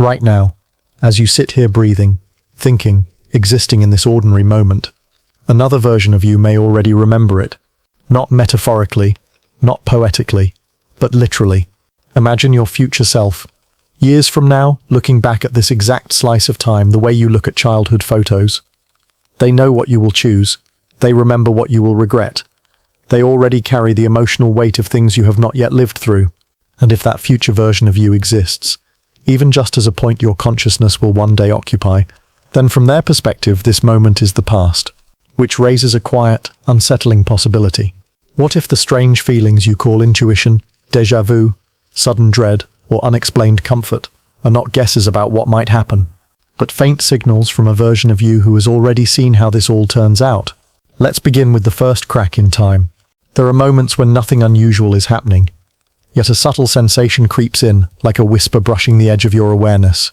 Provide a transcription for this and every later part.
Right now, as you sit here breathing, thinking, existing in this ordinary moment, another version of you may already remember it. Not metaphorically, not poetically, but literally. Imagine your future self, years from now, looking back at this exact slice of time the way you look at childhood photos. They know what you will choose. They remember what you will regret. They already carry the emotional weight of things you have not yet lived through. And if that future version of you exists, even just as a point your consciousness will one day occupy, then from their perspective this moment is the past, which raises a quiet, unsettling possibility. What if the strange feelings you call intuition, déjà vu, sudden dread, or unexplained comfort are not guesses about what might happen, but faint signals from a version of you who has already seen how this all turns out? Let's begin with the first crack in time. There are moments when nothing unusual is happening, yet a subtle sensation creeps in, like a whisper brushing the edge of your awareness.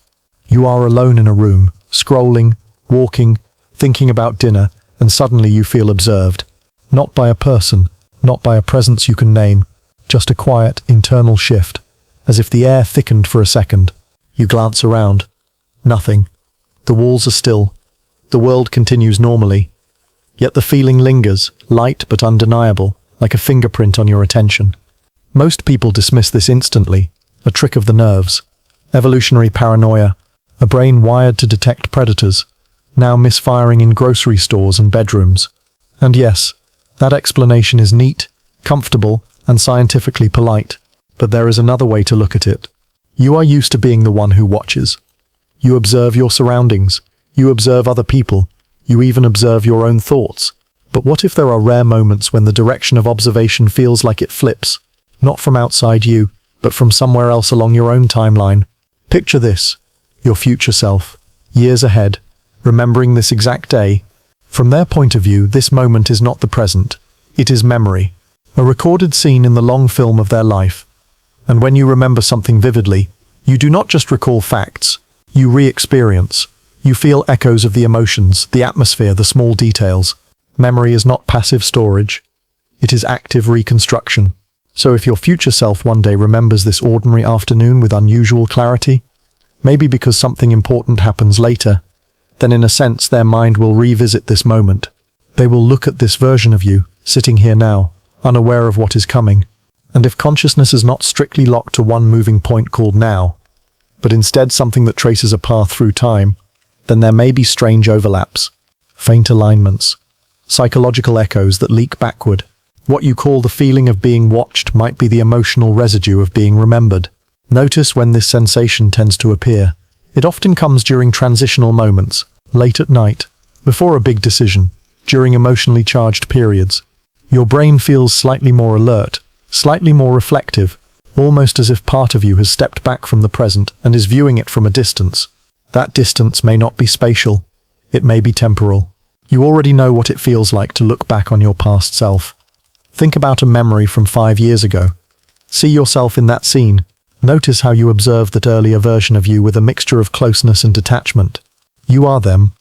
You are alone in a room, scrolling, walking, thinking about dinner, and suddenly you feel observed. Not by a person, not by a presence you can name, just a quiet, internal shift, as if the air thickened for a second. You glance around. Nothing. The walls are still. The world continues normally. Yet the feeling lingers, light but undeniable, like a fingerprint on your attention. Most people dismiss this instantly, a trick of the nerves. Evolutionary paranoia, a brain wired to detect predators, now misfiring in grocery stores and bedrooms. And yes, that explanation is neat, comfortable, and scientifically polite. But there is another way to look at it. You are used to being the one who watches. You observe your surroundings. You observe other people. You even observe your own thoughts. But what if there are rare moments when the direction of observation feels like it flips? Not from outside you, but from somewhere else along your own timeline. Picture this, your future self, years ahead, remembering this exact day. From their point of view, this moment is not the present. It is memory, a recorded scene in the long film of their life. And when you remember something vividly, you do not just recall facts, you re-experience. You feel echoes of the emotions, the atmosphere, the small details. Memory is not passive storage. It is active reconstruction. So if your future self one day remembers this ordinary afternoon with unusual clarity, maybe because something important happens later, then in a sense their mind will revisit this moment. They will look at this version of you, sitting here now, unaware of what is coming. And if consciousness is not strictly locked to one moving point called now, but instead something that traces a path through time, then there may be strange overlaps, faint alignments, psychological echoes that leak backward. What you call the feeling of being watched might be the emotional residue of being remembered. Notice when this sensation tends to appear. It often comes during transitional moments, late at night, before a big decision, during emotionally charged periods. Your brain feels slightly more alert, slightly more reflective, almost as if part of you has stepped back from the present and is viewing it from a distance. That distance may not be spatial, it may be temporal. You already know what it feels like to look back on your past self. Think about a memory from 5 years ago. See yourself in that scene. Notice how you observed that earlier version of you with a mixture of closeness and detachment. You are them,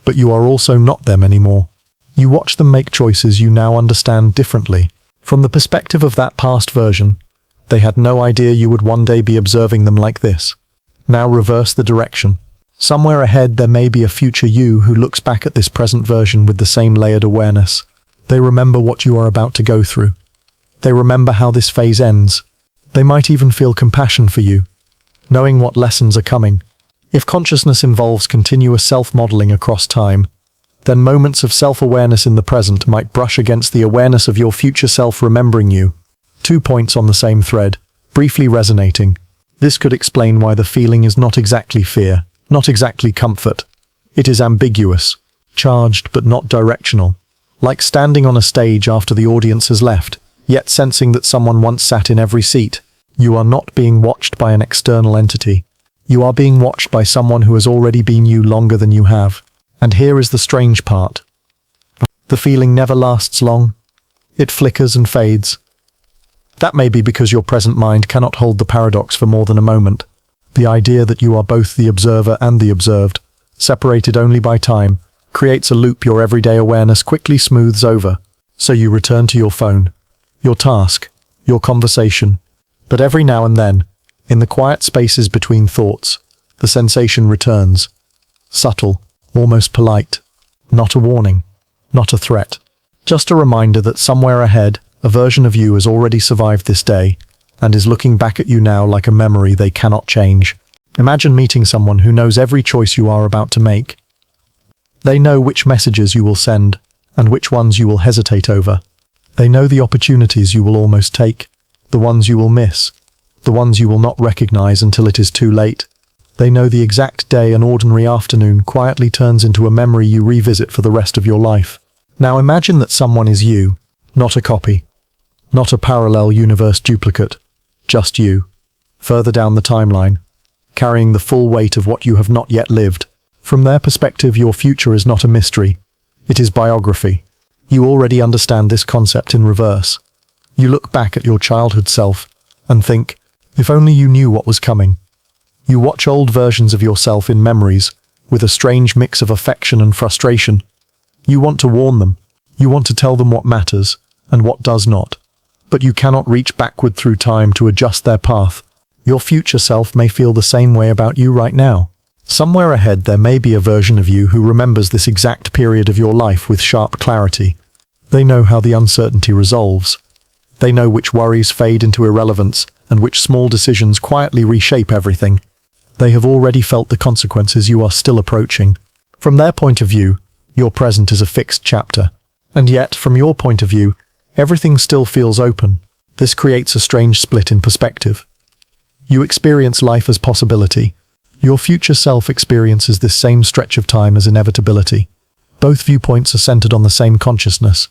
but you are also not them anymore. You watch them make choices you now understand differently. From the perspective of that past version, they had no idea you would one day be observing them like this. Now reverse the direction. Somewhere ahead there may be a future you who looks back at this present version with the same layered awareness. They remember what you are about to go through. They remember how this phase ends. They might even feel compassion for you, knowing what lessons are coming. If consciousness involves continuous self-modeling across time, then moments of self-awareness in the present might brush against the awareness of your future self remembering you. 2 points on the same thread, briefly resonating. This could explain why the feeling is not exactly fear, not exactly comfort. It is ambiguous, charged but not directional. Like standing on a stage after the audience has left, yet sensing that someone once sat in every seat. You are not being watched by an external entity. You are being watched by someone who has already been you longer than you have. And here is the strange part. The feeling never lasts long. It flickers and fades. That may be because your present mind cannot hold the paradox for more than a moment. The idea that you are both the observer and the observed, separated only by time, creates a loop your everyday awareness quickly smooths over. So you return to your phone, your task, your conversation. But every now and then, in the quiet spaces between thoughts, the sensation returns. Subtle, almost polite. Not a warning, not a threat. Just a reminder that somewhere ahead, a version of you has already survived this day and is looking back at you now like a memory they cannot change. Imagine meeting someone who knows every choice you are about to make. They know which messages you will send and which ones you will hesitate over. They know the opportunities you will almost take, the ones you will miss, the ones you will not recognize until it is too late. They know the exact day an ordinary afternoon quietly turns into a memory you revisit for the rest of your life. Now imagine that someone is you, not a copy, not a parallel universe duplicate, just you, further down the timeline, carrying the full weight of what you have not yet lived. From their perspective, your future is not a mystery. It is biography. You already understand this concept in reverse. You look back at your childhood self and think, if only you knew what was coming. You watch old versions of yourself in memories, with a strange mix of affection and frustration. You want to warn them. You want to tell them what matters and what does not. But you cannot reach backward through time to adjust their path. Your future self may feel the same way about you right now. Somewhere ahead there may be a version of you who remembers this exact period of your life with sharp clarity. They know how the uncertainty resolves. They know which worries fade into irrelevance and which small decisions quietly reshape everything. They have already felt the consequences you are still approaching. From their point of view, your present is a fixed chapter. And yet, from your point of view, everything still feels open. This creates a strange split in perspective. You experience life as possibility. Your future self experiences this same stretch of time as inevitability. Both viewpoints are centered on the same consciousness,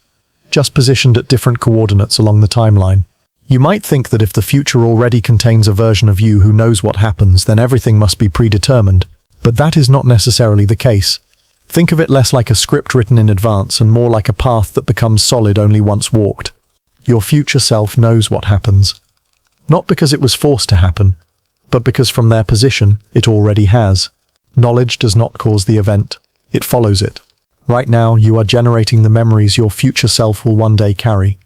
just positioned at different coordinates along the timeline. You might think that if the future already contains a version of you who knows what happens, then everything must be predetermined. But that is not necessarily the case. Think of it less like a script written in advance and more like a path that becomes solid only once walked. Your future self knows what happens. Not because it was forced to happen, but because from their position, it already has. Knowledge does not cause the event, it follows it. Right now, you are generating the memories your future self will one day carry.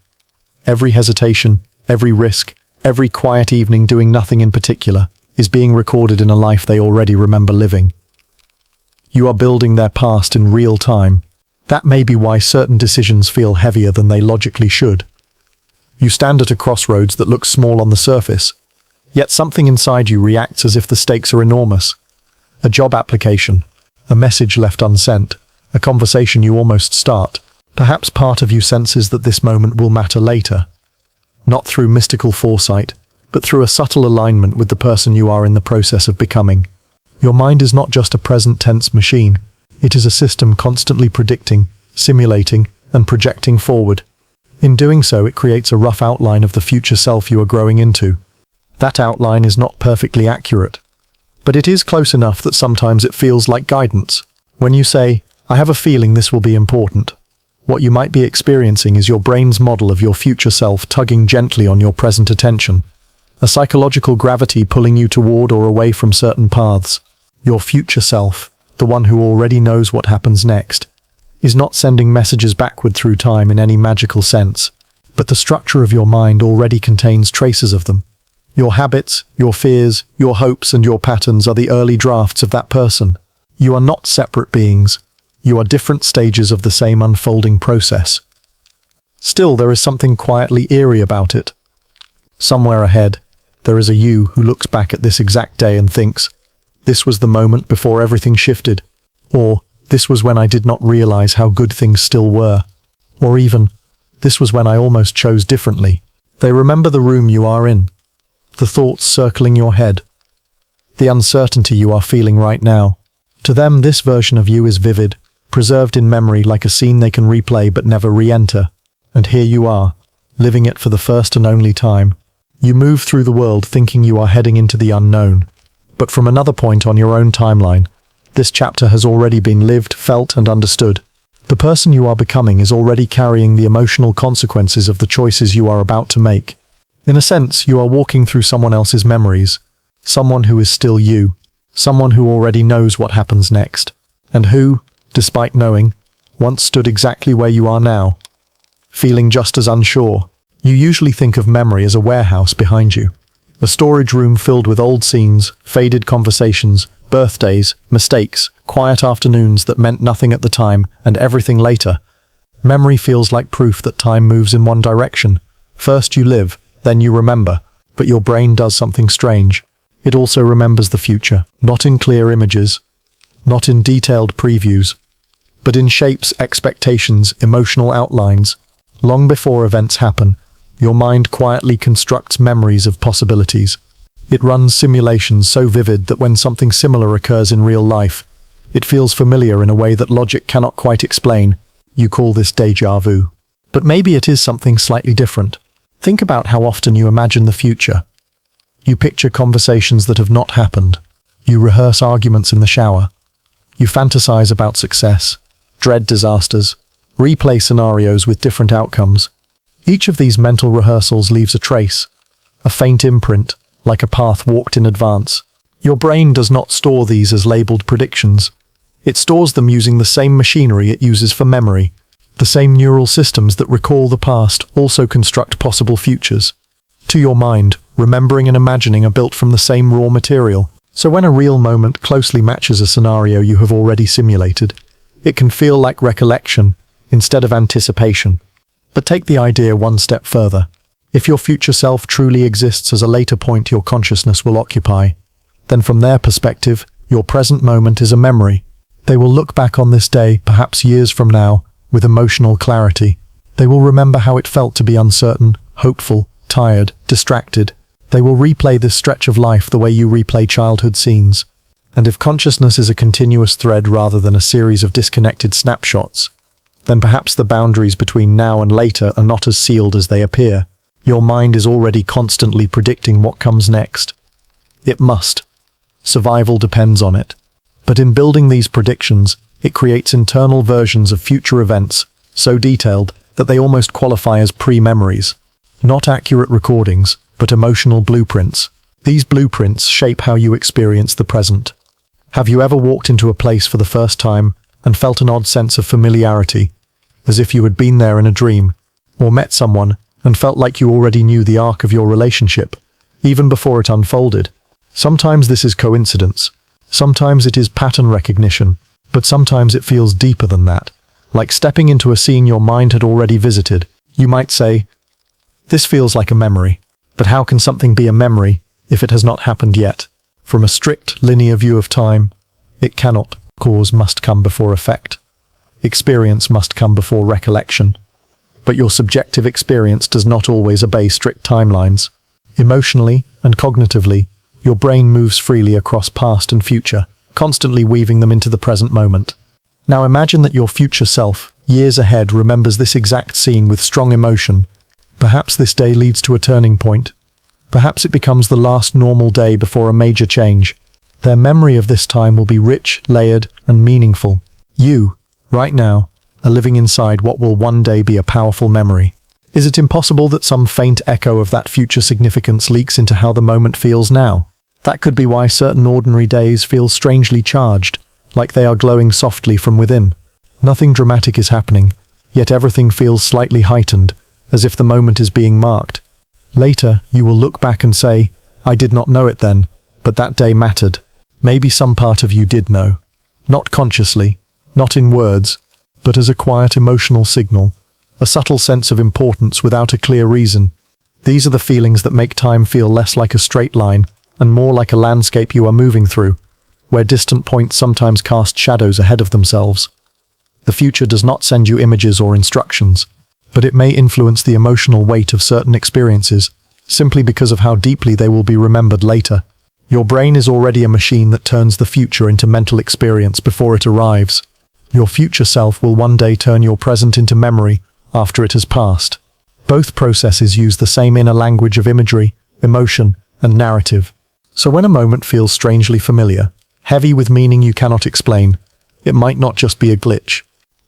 Every hesitation, every risk, every quiet evening doing nothing in particular, is being recorded in a life they already remember living. You are building their past in real time. That may be why certain decisions feel heavier than they logically should. You stand at a crossroads that looks small on the surface, yet something inside you reacts as if the stakes are enormous. A job application, a message left unsent, a conversation you almost start. Perhaps part of you senses that this moment will matter later. Not through mystical foresight, but through a subtle alignment with the person you are in the process of becoming. Your mind is not just a present tense machine. It is a system constantly predicting, simulating, and projecting forward. In doing so, it creates a rough outline of the future self you are growing into. That outline is not perfectly accurate, but it is close enough that sometimes it feels like guidance. When you say, "I have a feeling this will be important," what you might be experiencing is your brain's model of your future self tugging gently on your present attention. A psychological gravity pulling you toward or away from certain paths. Your future self, the one who already knows what happens next, is not sending messages backward through time in any magical sense, but the structure of your mind already contains traces of them. Your habits, your fears, your hopes, and your patterns are the early drafts of that person. You are not separate beings. You are different stages of the same unfolding process. Still, there is something quietly eerie about it. Somewhere ahead, there is a you who looks back at this exact day and thinks, "This was the moment before everything shifted," or "This was when I did not realize how good things still were," or even, "This was when I almost chose differently." They remember the room you are in, the thoughts circling your head, the uncertainty you are feeling right now. To them, this version of you is vivid, preserved in memory like a scene they can replay but never re-enter. And here you are, living it for the first and only time. You move through the world thinking you are heading into the unknown. But from another point on your own timeline, this chapter has already been lived, felt, and understood. The person you are becoming is already carrying the emotional consequences of the choices you are about to make. In a sense, you are walking through someone else's memories, someone who is still you, someone who already knows what happens next, and who, despite knowing, once stood exactly where you are now, feeling just as unsure. You usually think of memory as a warehouse behind you. A storage room filled with old scenes, faded conversations, birthdays, mistakes, quiet afternoons that meant nothing at the time, and everything later. Memory feels like proof that time moves in one direction. First you live, then you remember, but your brain does something strange. It also remembers the future, not in clear images, not in detailed previews, but in shapes, expectations, emotional outlines. Long before events happen, your mind quietly constructs memories of possibilities. It runs simulations so vivid that when something similar occurs in real life, it feels familiar in a way that logic cannot quite explain. You call this déjà vu. But maybe it is something slightly different. Think about how often you imagine the future. You picture conversations that have not happened. You rehearse arguments in the shower. You fantasize about success, dread disasters, replay scenarios with different outcomes. Each of these mental rehearsals leaves a trace, a faint imprint, like a path walked in advance. Your brain does not store these as labeled predictions. It stores them using the same machinery it uses for memory. The same neural systems that recall the past also construct possible futures. To your mind, remembering and imagining are built from the same raw material. So when a real moment closely matches a scenario you have already simulated, it can feel like recollection instead of anticipation. But take the idea one step further. If your future self truly exists as a later point your consciousness will occupy, then from their perspective, your present moment is a memory. They will look back on this day, perhaps years from now, with emotional clarity. They will remember how it felt to be uncertain, hopeful, tired, distracted. They will replay this stretch of life the way you replay childhood scenes. And if consciousness is a continuous thread rather than a series of disconnected snapshots, then perhaps the boundaries between now and later are not as sealed as they appear. Your mind is already constantly predicting what comes next. It must. Survival depends on it. But in building these predictions, it creates internal versions of future events, so detailed that they almost qualify as pre-memories. Not accurate recordings, but emotional blueprints. These blueprints shape how you experience the present. Have you ever walked into a place for the first time and felt an odd sense of familiarity, as if you had been there in a dream, or met someone and felt like you already knew the arc of your relationship, even before it unfolded? Sometimes this is coincidence, sometimes it is pattern recognition, but sometimes it feels deeper than that, like stepping into a scene your mind had already visited. You might say, "This feels like a memory." But how can something be a memory if it has not happened yet? From a strict, linear view of time, it cannot. Cause must come before effect. Experience must come before recollection. But your subjective experience does not always obey strict timelines. Emotionally and cognitively, your brain moves freely across past and future, constantly weaving them into the present moment. Now imagine that your future self, years ahead, remembers this exact scene with strong emotion. Perhaps this day leads to a turning point. Perhaps it becomes the last normal day before a major change. Their memory of this time will be rich, layered, and meaningful. You, right now, are living inside what will one day be a powerful memory. Is it impossible that some faint echo of that future significance leaks into how the moment feels now? That could be why certain ordinary days feel strangely charged, like they are glowing softly from within. Nothing dramatic is happening, yet everything feels slightly heightened, as if the moment is being marked. Later, you will look back and say, "I did not know it then, but that day mattered." Maybe some part of you did know. Not consciously, not in words, but as a quiet emotional signal, a subtle sense of importance without a clear reason. These are the feelings that make time feel less like a straight line and more like a landscape you are moving through, where distant points sometimes cast shadows ahead of themselves. The future does not send you images or instructions, but it may influence the emotional weight of certain experiences, simply because of how deeply they will be remembered later. Your brain is already a machine that turns the future into mental experience before it arrives. Your future self will one day turn your present into memory after it has passed. Both processes use the same inner language of imagery, emotion, and narrative. So when a moment feels strangely familiar, heavy with meaning you cannot explain, it might not just be a glitch.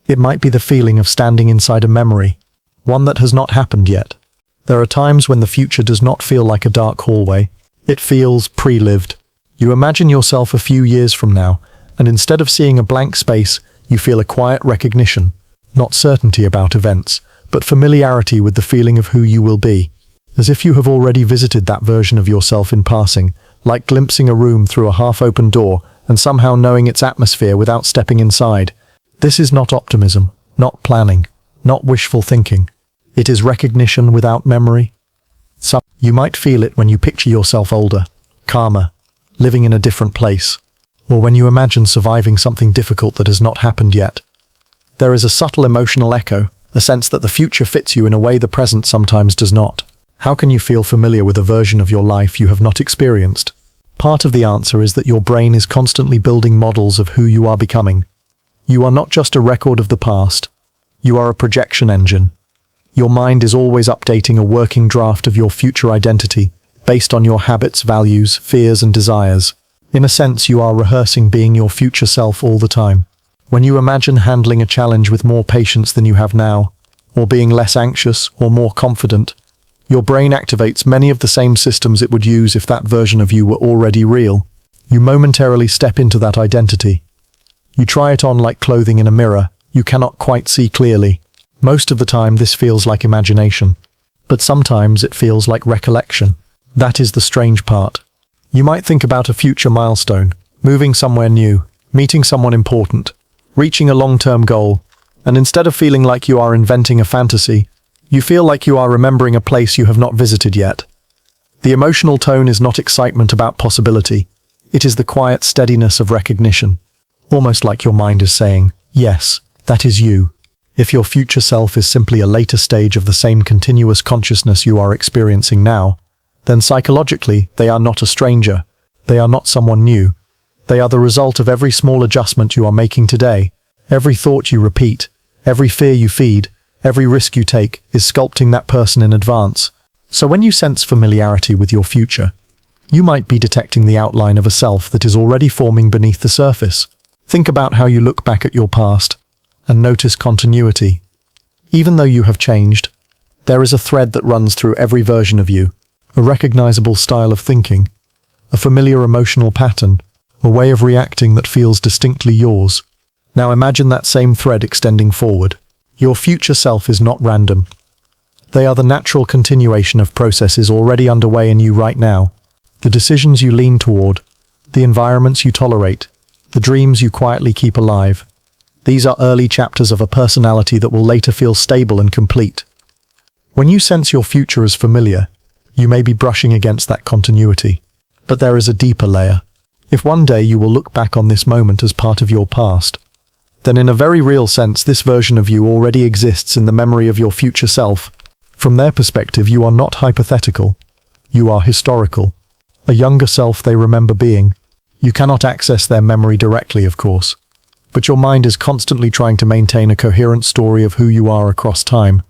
It might be the feeling of standing inside a memory, one that has not happened yet. There are times when the future does not feel like a dark hallway. It feels pre-lived. You imagine yourself a few years from now, and instead of seeing a blank space, you feel a quiet recognition, not certainty about events, but familiarity with the feeling of who you will be. as if you have already visited that version of yourself in passing, like glimpsing a room through a half-open door and somehow knowing its atmosphere without stepping inside. This is not optimism, not planning, not wishful thinking. It is recognition without memory. So you might feel it when you picture yourself older, calmer, living in a different place, or when you imagine surviving something difficult that has not happened yet. There is a subtle emotional echo, a sense that the future fits you in a way the present sometimes does not. How can you feel familiar with a version of your life you have not experienced? Part of the answer is that your brain is constantly building models of who you are becoming. You are not just a record of the past. You are a projection engine. Your mind is always updating a working draft of your future identity, based on your habits, values, fears, and desires. In a sense, you are rehearsing being your future self all the time. When you imagine handling a challenge with more patience than you have now, or being less anxious or more confident, your brain activates many of the same systems it would use if that version of you were already real. You momentarily step into that identity. You try it on like clothing in a mirror. You cannot quite see clearly. Most of the time this feels like imagination, but sometimes it feels like recollection. That is the strange part. You might think about a future milestone, moving somewhere new, meeting someone important, reaching a long-term goal, and instead of feeling like you are inventing a fantasy, you feel like you are remembering a place you have not visited yet. The emotional tone is not excitement about possibility. It is the quiet steadiness of recognition, almost like your mind is saying, yes, that is you. If your future self is simply a later stage of the same continuous consciousness you are experiencing now, then psychologically they are not a stranger. They are not someone new. They are the result of every small adjustment you are making today. Every thought you repeat, every fear you feed, every risk you take is sculpting that person in advance. So when you sense familiarity with your future, you might be detecting the outline of a self that is already forming beneath the surface. Think about how you look back at your past and notice continuity. Even though you have changed, there is a thread that runs through every version of you, a recognizable style of thinking, a familiar emotional pattern, a way of reacting that feels distinctly yours. Now imagine that same thread extending forward. Your future self is not random. They are the natural continuation of processes already underway in you right now. The decisions you lean toward, the environments you tolerate, the dreams you quietly keep alive. These are early chapters of a personality that will later feel stable and complete. When you sense your future as familiar, you may be brushing against that continuity. But there is a deeper layer. If one day you will look back on this moment as part of your past, then in a very real sense this version of you already exists in the memory of your future self. From their perspective, you are not hypothetical. You are historical. A younger self they remember being. You cannot access their memory directly, of course, but your mind is constantly trying to maintain a coherent story of who you are across time.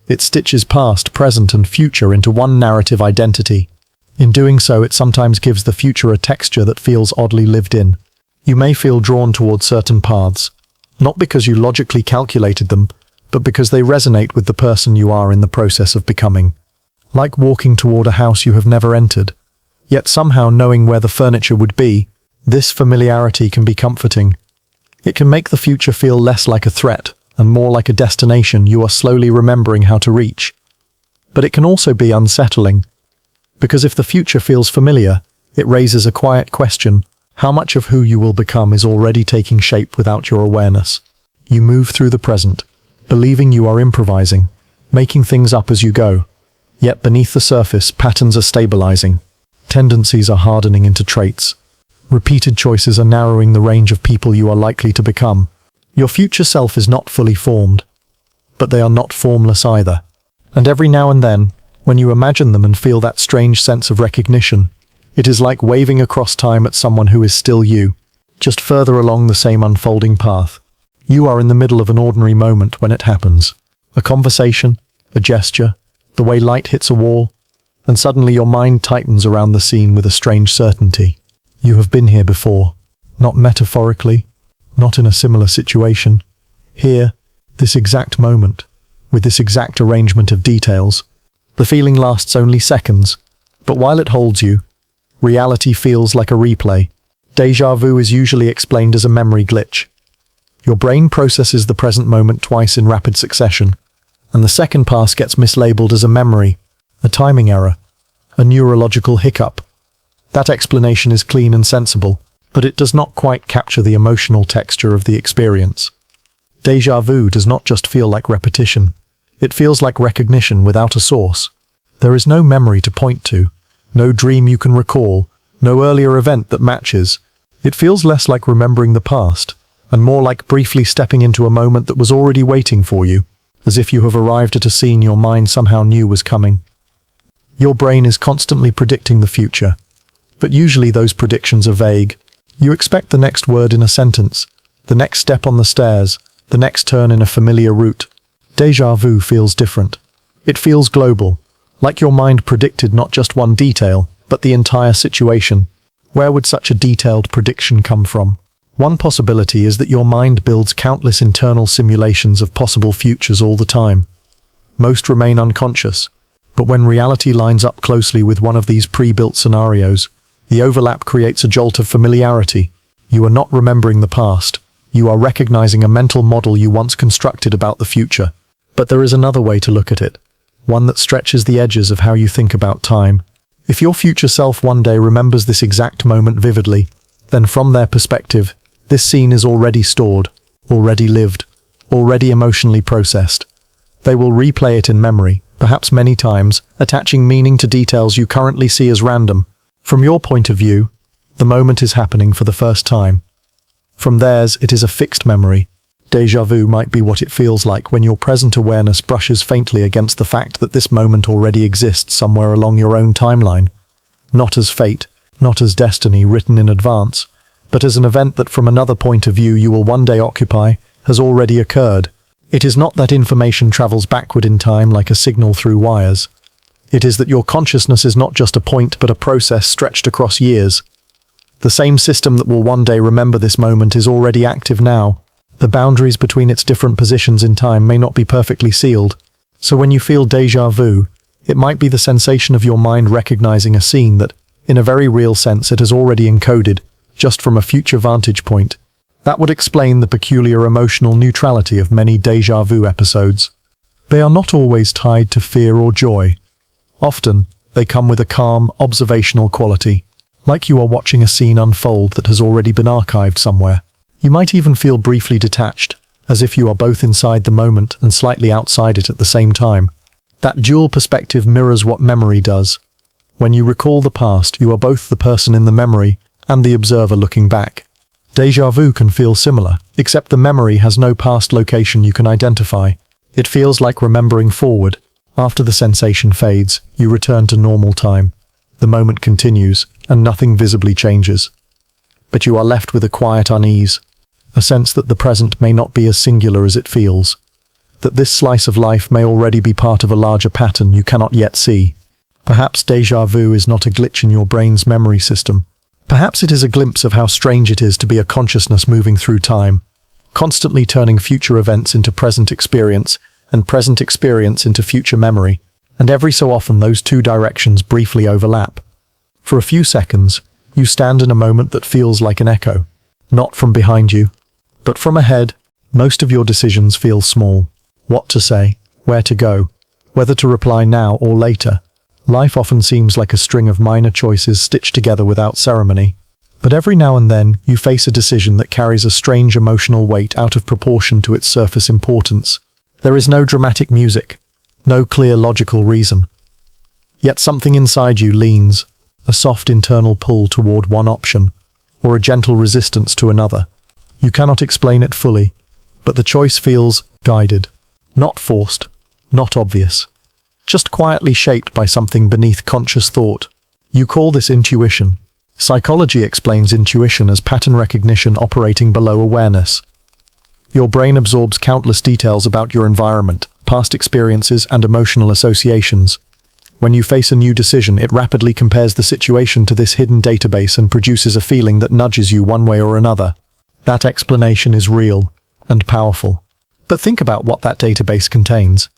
It stitches past, present, and future into one narrative identity. In doing so, it sometimes gives the future a texture that feels oddly lived in. You may feel drawn towards certain paths, not because you logically calculated them, but because they resonate with the person you are in the process of becoming. Like walking toward a house you have never entered, yet somehow knowing where the furniture would be. This familiarity can be comforting. It can make the future feel less like a threat and more like a destination you are slowly remembering how to reach. But it can also be unsettling, because if the future feels familiar, it raises a quiet question. How much of who you will become is already taking shape without your awareness? You move through the present, believing you are improvising, making things up as you go. Yet beneath the surface, patterns are stabilizing. Tendencies are hardening into traits. Repeated choices are narrowing the range of people you are likely to become. Your future self is not fully formed, but they are not formless either. And every now and then, when you imagine them and feel that strange sense of recognition, it is like waving across time at someone who is still you, just further along the same unfolding path. You are in the middle of an ordinary moment when it happens. A conversation, a gesture, the way light hits a wall, and suddenly your mind tightens around the scene with a strange certainty. You have been here before, not metaphorically, not in a similar situation. Here, this exact moment, with this exact arrangement of details. The feeling lasts only seconds, but while it holds you, reality feels like a replay. Déjà vu is usually explained as a memory glitch. Your brain processes the present moment twice in rapid succession, and the second pass gets mislabeled as a memory, a timing error, a neurological hiccup. That explanation is clean and sensible, but it does not quite capture the emotional texture of the experience. Déjà vu does not just feel like repetition. It feels like recognition without a source. There is no memory to point to, no dream you can recall, no earlier event that matches. It feels less like remembering the past, and more like briefly stepping into a moment that was already waiting for you, as if you have arrived at a scene your mind somehow knew was coming. Your brain is constantly predicting the future, but usually those predictions are vague. You expect the next word in a sentence, the next step on the stairs, the next turn in a familiar route. Déjà vu feels different. It feels global, like your mind predicted not just one detail, but the entire situation. Where would such a detailed prediction come from? One possibility is that your mind builds countless internal simulations of possible futures all the time. Most remain unconscious, but when reality lines up closely with one of these pre-built scenarios, the overlap creates a jolt of familiarity. You are not remembering the past. You are recognizing a mental model you once constructed about the future. But there is another way to look at it, one that stretches the edges of how you think about time. If your future self one day remembers this exact moment vividly, then from their perspective, this scene is already stored, already lived, already emotionally processed. They will replay it in memory, perhaps many times, attaching meaning to details you currently see as random. From your point of view, the moment is happening for the first time. From theirs, it is a fixed memory. Déjà vu might be what it feels like when your present awareness brushes faintly against the fact that this moment already exists somewhere along your own timeline. Not as fate, not as destiny written in advance, but as an event that from another point of view you will one day occupy, has already occurred. It is not that information travels backward in time like a signal through wires. It is that your consciousness is not just a point but a process stretched across years. The same system that will one day remember this moment is already active now. The boundaries between its different positions in time may not be perfectly sealed. So when you feel déjà vu, it might be the sensation of your mind recognizing a scene that, in a very real sense, it has already encoded, just from a future vantage point. That would explain the peculiar emotional neutrality of many déjà vu episodes. They are not always tied to fear or joy. Often, they come with a calm, observational quality, like you are watching a scene unfold that has already been archived somewhere. You might even feel briefly detached, as if you are both inside the moment and slightly outside it at the same time. That dual perspective mirrors what memory does. When you recall the past, you are both the person in the memory and the observer looking back. Déjà vu can feel similar, except the memory has no past location you can identify. It feels like remembering forward. After the sensation fades, you return to normal time. The moment continues, and nothing visibly changes. But you are left with a quiet unease, a sense that the present may not be as singular as it feels, that this slice of life may already be part of a larger pattern you cannot yet see. Perhaps déjà vu is not a glitch in your brain's memory system. Perhaps it is a glimpse of how strange it is to be a consciousness moving through time, constantly turning future events into present experience, and present experience into future memory, and every so often those two directions briefly overlap. For a few seconds, you stand in a moment that feels like an echo, not from behind you, but from ahead. Most of your decisions feel small. What to say, where to go, whether to reply now or later. Life often seems like a string of minor choices stitched together without ceremony. But every now and then, you face a decision that carries a strange emotional weight out of proportion to its surface importance. There is no dramatic music, no clear logical reason. Yet something inside you leans, a soft internal pull toward one option, or a gentle resistance to another. You cannot explain it fully, but the choice feels guided, not forced, not obvious, just quietly shaped by something beneath conscious thought. You call this intuition. Psychology explains intuition as pattern recognition operating below awareness. Your brain absorbs countless details about your environment, past experiences, and emotional associations. When you face a new decision, it rapidly compares the situation to this hidden database and produces a feeling that nudges you one way or another. That explanation is real and powerful. But think about what that database contains.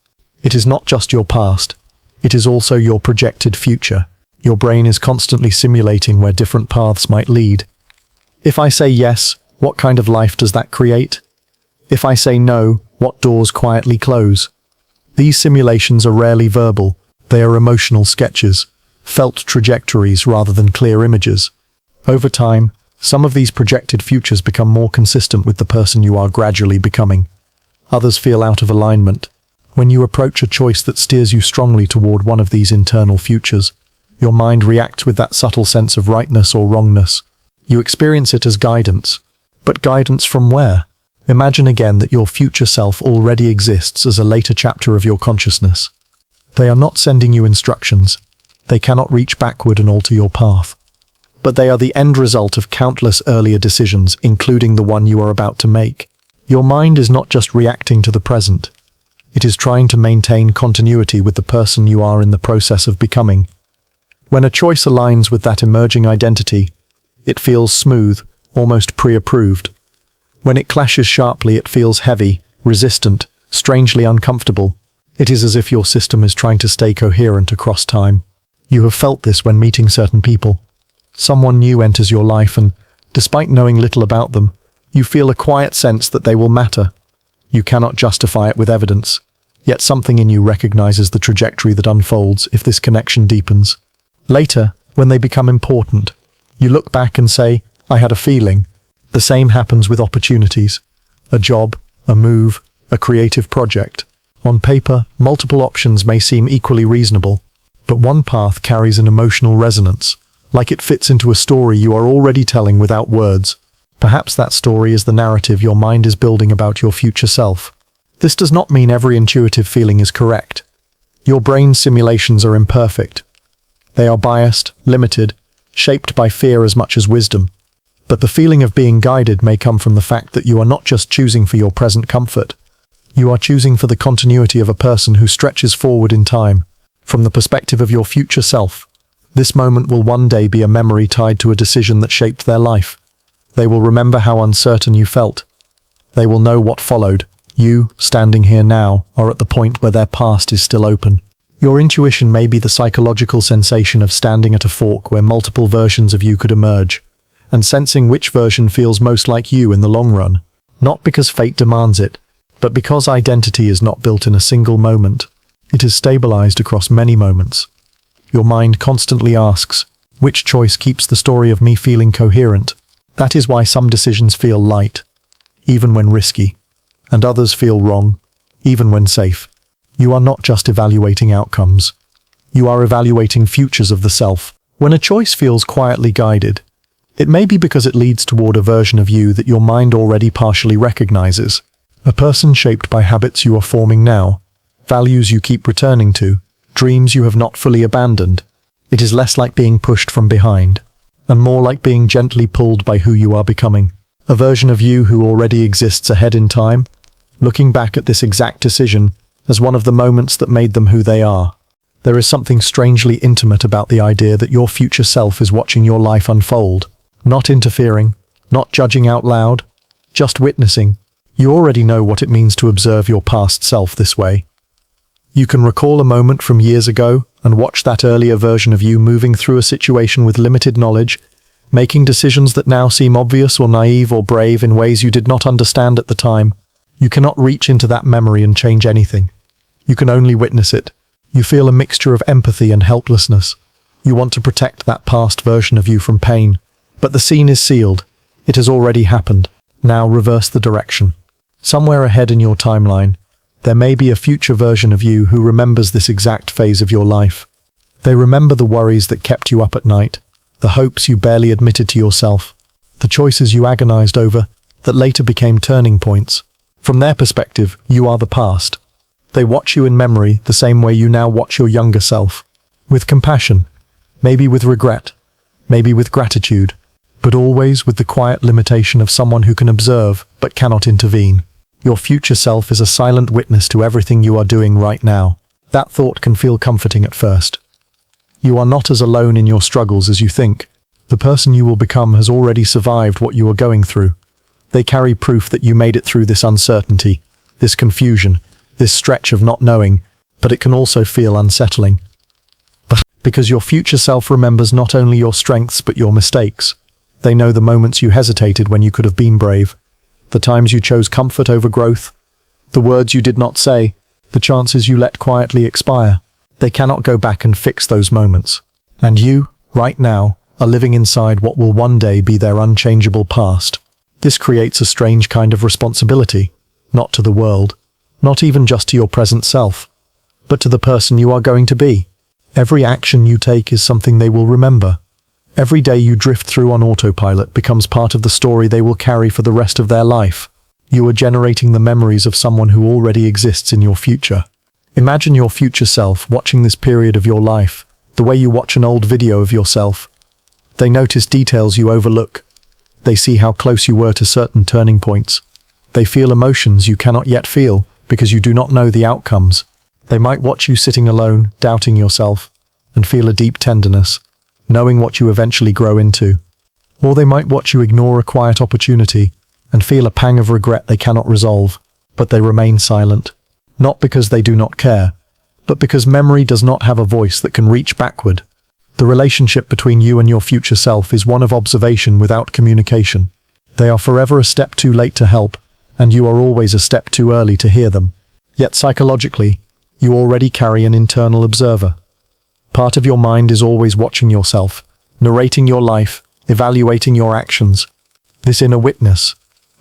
It is not just your past. It is also your projected future. Your brain is constantly simulating where different paths might lead. If I say yes, what kind of life does that create? If I say no, what doors quietly close? These simulations are rarely verbal. They are emotional sketches, felt trajectories rather than clear images. Over time, some of these projected futures become more consistent with the person you are gradually becoming. Others feel out of alignment. When you approach a choice that steers you strongly toward one of these internal futures, your mind reacts with that subtle sense of rightness or wrongness. You experience it as guidance. But guidance from where? Imagine again that your future self already exists as a later chapter of your consciousness. They are not sending you instructions. They cannot reach backward and alter your path. But they are the end result of countless earlier decisions, including the one you are about to make. Your mind is not just reacting to the present. It is trying to maintain continuity with the person you are in the process of becoming. When a choice aligns with that emerging identity, it feels smooth, almost pre-approved. When it clashes sharply, it feels heavy, resistant, strangely uncomfortable. It is as if your system is trying to stay coherent across time. You have felt this when meeting certain people. Someone new enters your life and, despite knowing little about them, you feel a quiet sense that they will matter. You cannot justify it with evidence, yet something in you recognizes the trajectory that unfolds if this connection deepens. Later, when they become important, you look back and say, "I had a feeling." The same happens with opportunities. A job, a move, a creative project. On paper, multiple options may seem equally reasonable, but one path carries an emotional resonance, like it fits into a story you are already telling without words. Perhaps that story is the narrative your mind is building about your future self. This does not mean every intuitive feeling is correct. Your brain's simulations are imperfect. They are biased, limited, shaped by fear as much as wisdom. But the feeling of being guided may come from the fact that you are not just choosing for your present comfort. You are choosing for the continuity of a person who stretches forward in time, from the perspective of your future self. This moment will one day be a memory tied to a decision that shaped their life. They will remember how uncertain you felt. They will know what followed. You, standing here now, are at the point where their past is still open. Your intuition may be the psychological sensation of standing at a fork where multiple versions of you could emerge, and sensing which version feels most like you in the long run. Not because fate demands it, but because identity is not built in a single moment. It is stabilized across many moments. Your mind constantly asks, which choice keeps the story of me feeling coherent? That is why some decisions feel light, even when risky, and others feel wrong, even when safe. You are not just evaluating outcomes. You are evaluating futures of the self. When a choice feels quietly guided, it may be because it leads toward a version of you that your mind already partially recognizes. A person shaped by habits you are forming now, values you keep returning to, dreams you have not fully abandoned. It is less like being pushed from behind, and more like being gently pulled by who you are becoming. A version of you who already exists ahead in time, looking back at this exact decision as one of the moments that made them who they are. There is something strangely intimate about the idea that your future self is watching your life unfold, not interfering, not judging out loud, just witnessing. You already know what it means to observe your past self this way. You can recall a moment from years ago and watch that earlier version of you moving through a situation with limited knowledge, making decisions that now seem obvious or naive or brave in ways you did not understand at the time. You cannot reach into that memory and change anything. You can only witness it. You feel a mixture of empathy and helplessness. You want to protect that past version of you from pain. But the scene is sealed. It has already happened. Now reverse the direction. Somewhere ahead in your timeline, there may be a future version of you who remembers this exact phase of your life. They remember the worries that kept you up at night, the hopes you barely admitted to yourself, the choices you agonized over that later became turning points. From their perspective, you are the past. They watch you in memory the same way you now watch your younger self. With compassion, maybe with regret, maybe with gratitude, but always with the quiet limitation of someone who can observe but cannot intervene. Your future self is a silent witness to everything you are doing right now. That thought can feel comforting at first. You are not as alone in your struggles as you think. The person you will become has already survived what you are going through. They carry proof that you made it through this uncertainty, this confusion, this stretch of not knowing, but it can also feel unsettling. Because your future self remembers not only your strengths but your mistakes. They know the moments you hesitated when you could have been brave, the times you chose comfort over growth, the words you did not say, the chances you let quietly expire. They cannot go back and fix those moments. And you, right now, are living inside what will one day be their unchangeable past. This creates a strange kind of responsibility, not to the world, not even just to your present self, but to the person you are going to be. Every action you take is something they will remember. Every day you drift through on autopilot becomes part of the story they will carry for the rest of their life. You are generating the memories of someone who already exists in your future. Imagine your future self watching this period of your life, the way you watch an old video of yourself. They notice details you overlook. They see how close you were to certain turning points. They feel emotions you cannot yet feel because you do not know the outcomes. They might watch you sitting alone, doubting yourself, and feel a deep tenderness, knowing what you eventually grow into. Or they might watch you ignore a quiet opportunity and feel a pang of regret they cannot resolve, but they remain silent. Not because they do not care, but because memory does not have a voice that can reach backward. The relationship between you and your future self is one of observation without communication. They are forever a step too late to help, and you are always a step too early to hear them. Yet psychologically, you already carry an internal observer. Part of your mind is always watching yourself, narrating your life, evaluating your actions. This inner witness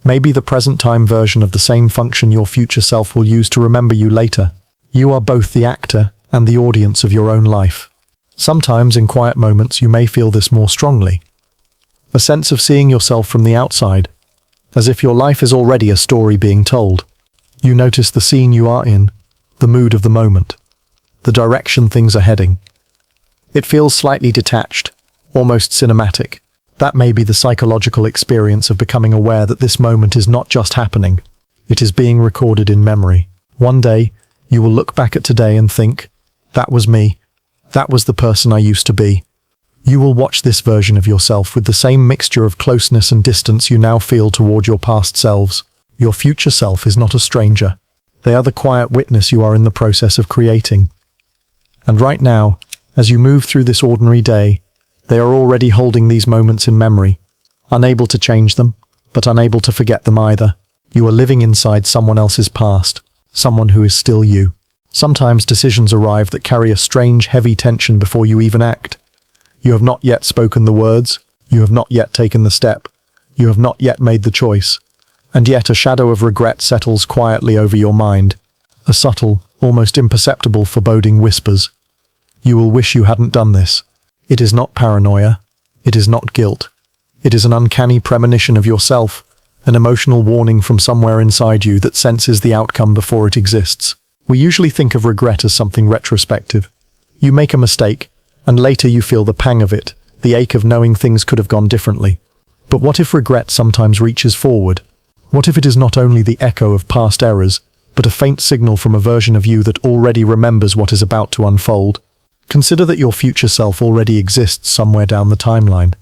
may be the present-time version of the same function your future self will use to remember you later. You are both the actor and the audience of your own life. Sometimes in quiet moments you may feel this more strongly. A sense of seeing yourself from the outside, as if your life is already a story being told. You notice the scene you are in, the mood of the moment, the direction things are heading. It feels slightly detached, almost cinematic. That may be the psychological experience of becoming aware that this moment is not just happening, it is being recorded in memory. One day, you will look back at today and think, that was me. That was the person I used to be. You will watch this version of yourself with the same mixture of closeness and distance you now feel toward your past selves. Your future self is not a stranger. They are the quiet witness you are in the process of creating. And right now, as you move through this ordinary day, they are already holding these moments in memory, unable to change them, but unable to forget them either. You are living inside someone else's past, someone who is still you. Sometimes decisions arrive that carry a strange, heavy tension before you even act. You have not yet spoken the words, you have not yet taken the step, you have not yet made the choice, and yet a shadow of regret settles quietly over your mind. A subtle, almost imperceptible foreboding whispers, "You will wish you hadn't done this." It is not paranoia, it is not guilt. It is an uncanny premonition of yourself, an emotional warning from somewhere inside you that senses the outcome before it exists. We usually think of regret as something retrospective. You make a mistake, and later you feel the pang of it, the ache of knowing things could have gone differently. But what if regret sometimes reaches forward? What if it is not only the echo of past errors, but a faint signal from a version of you that already remembers what is about to unfold? Consider that your future self already exists somewhere down the timeline.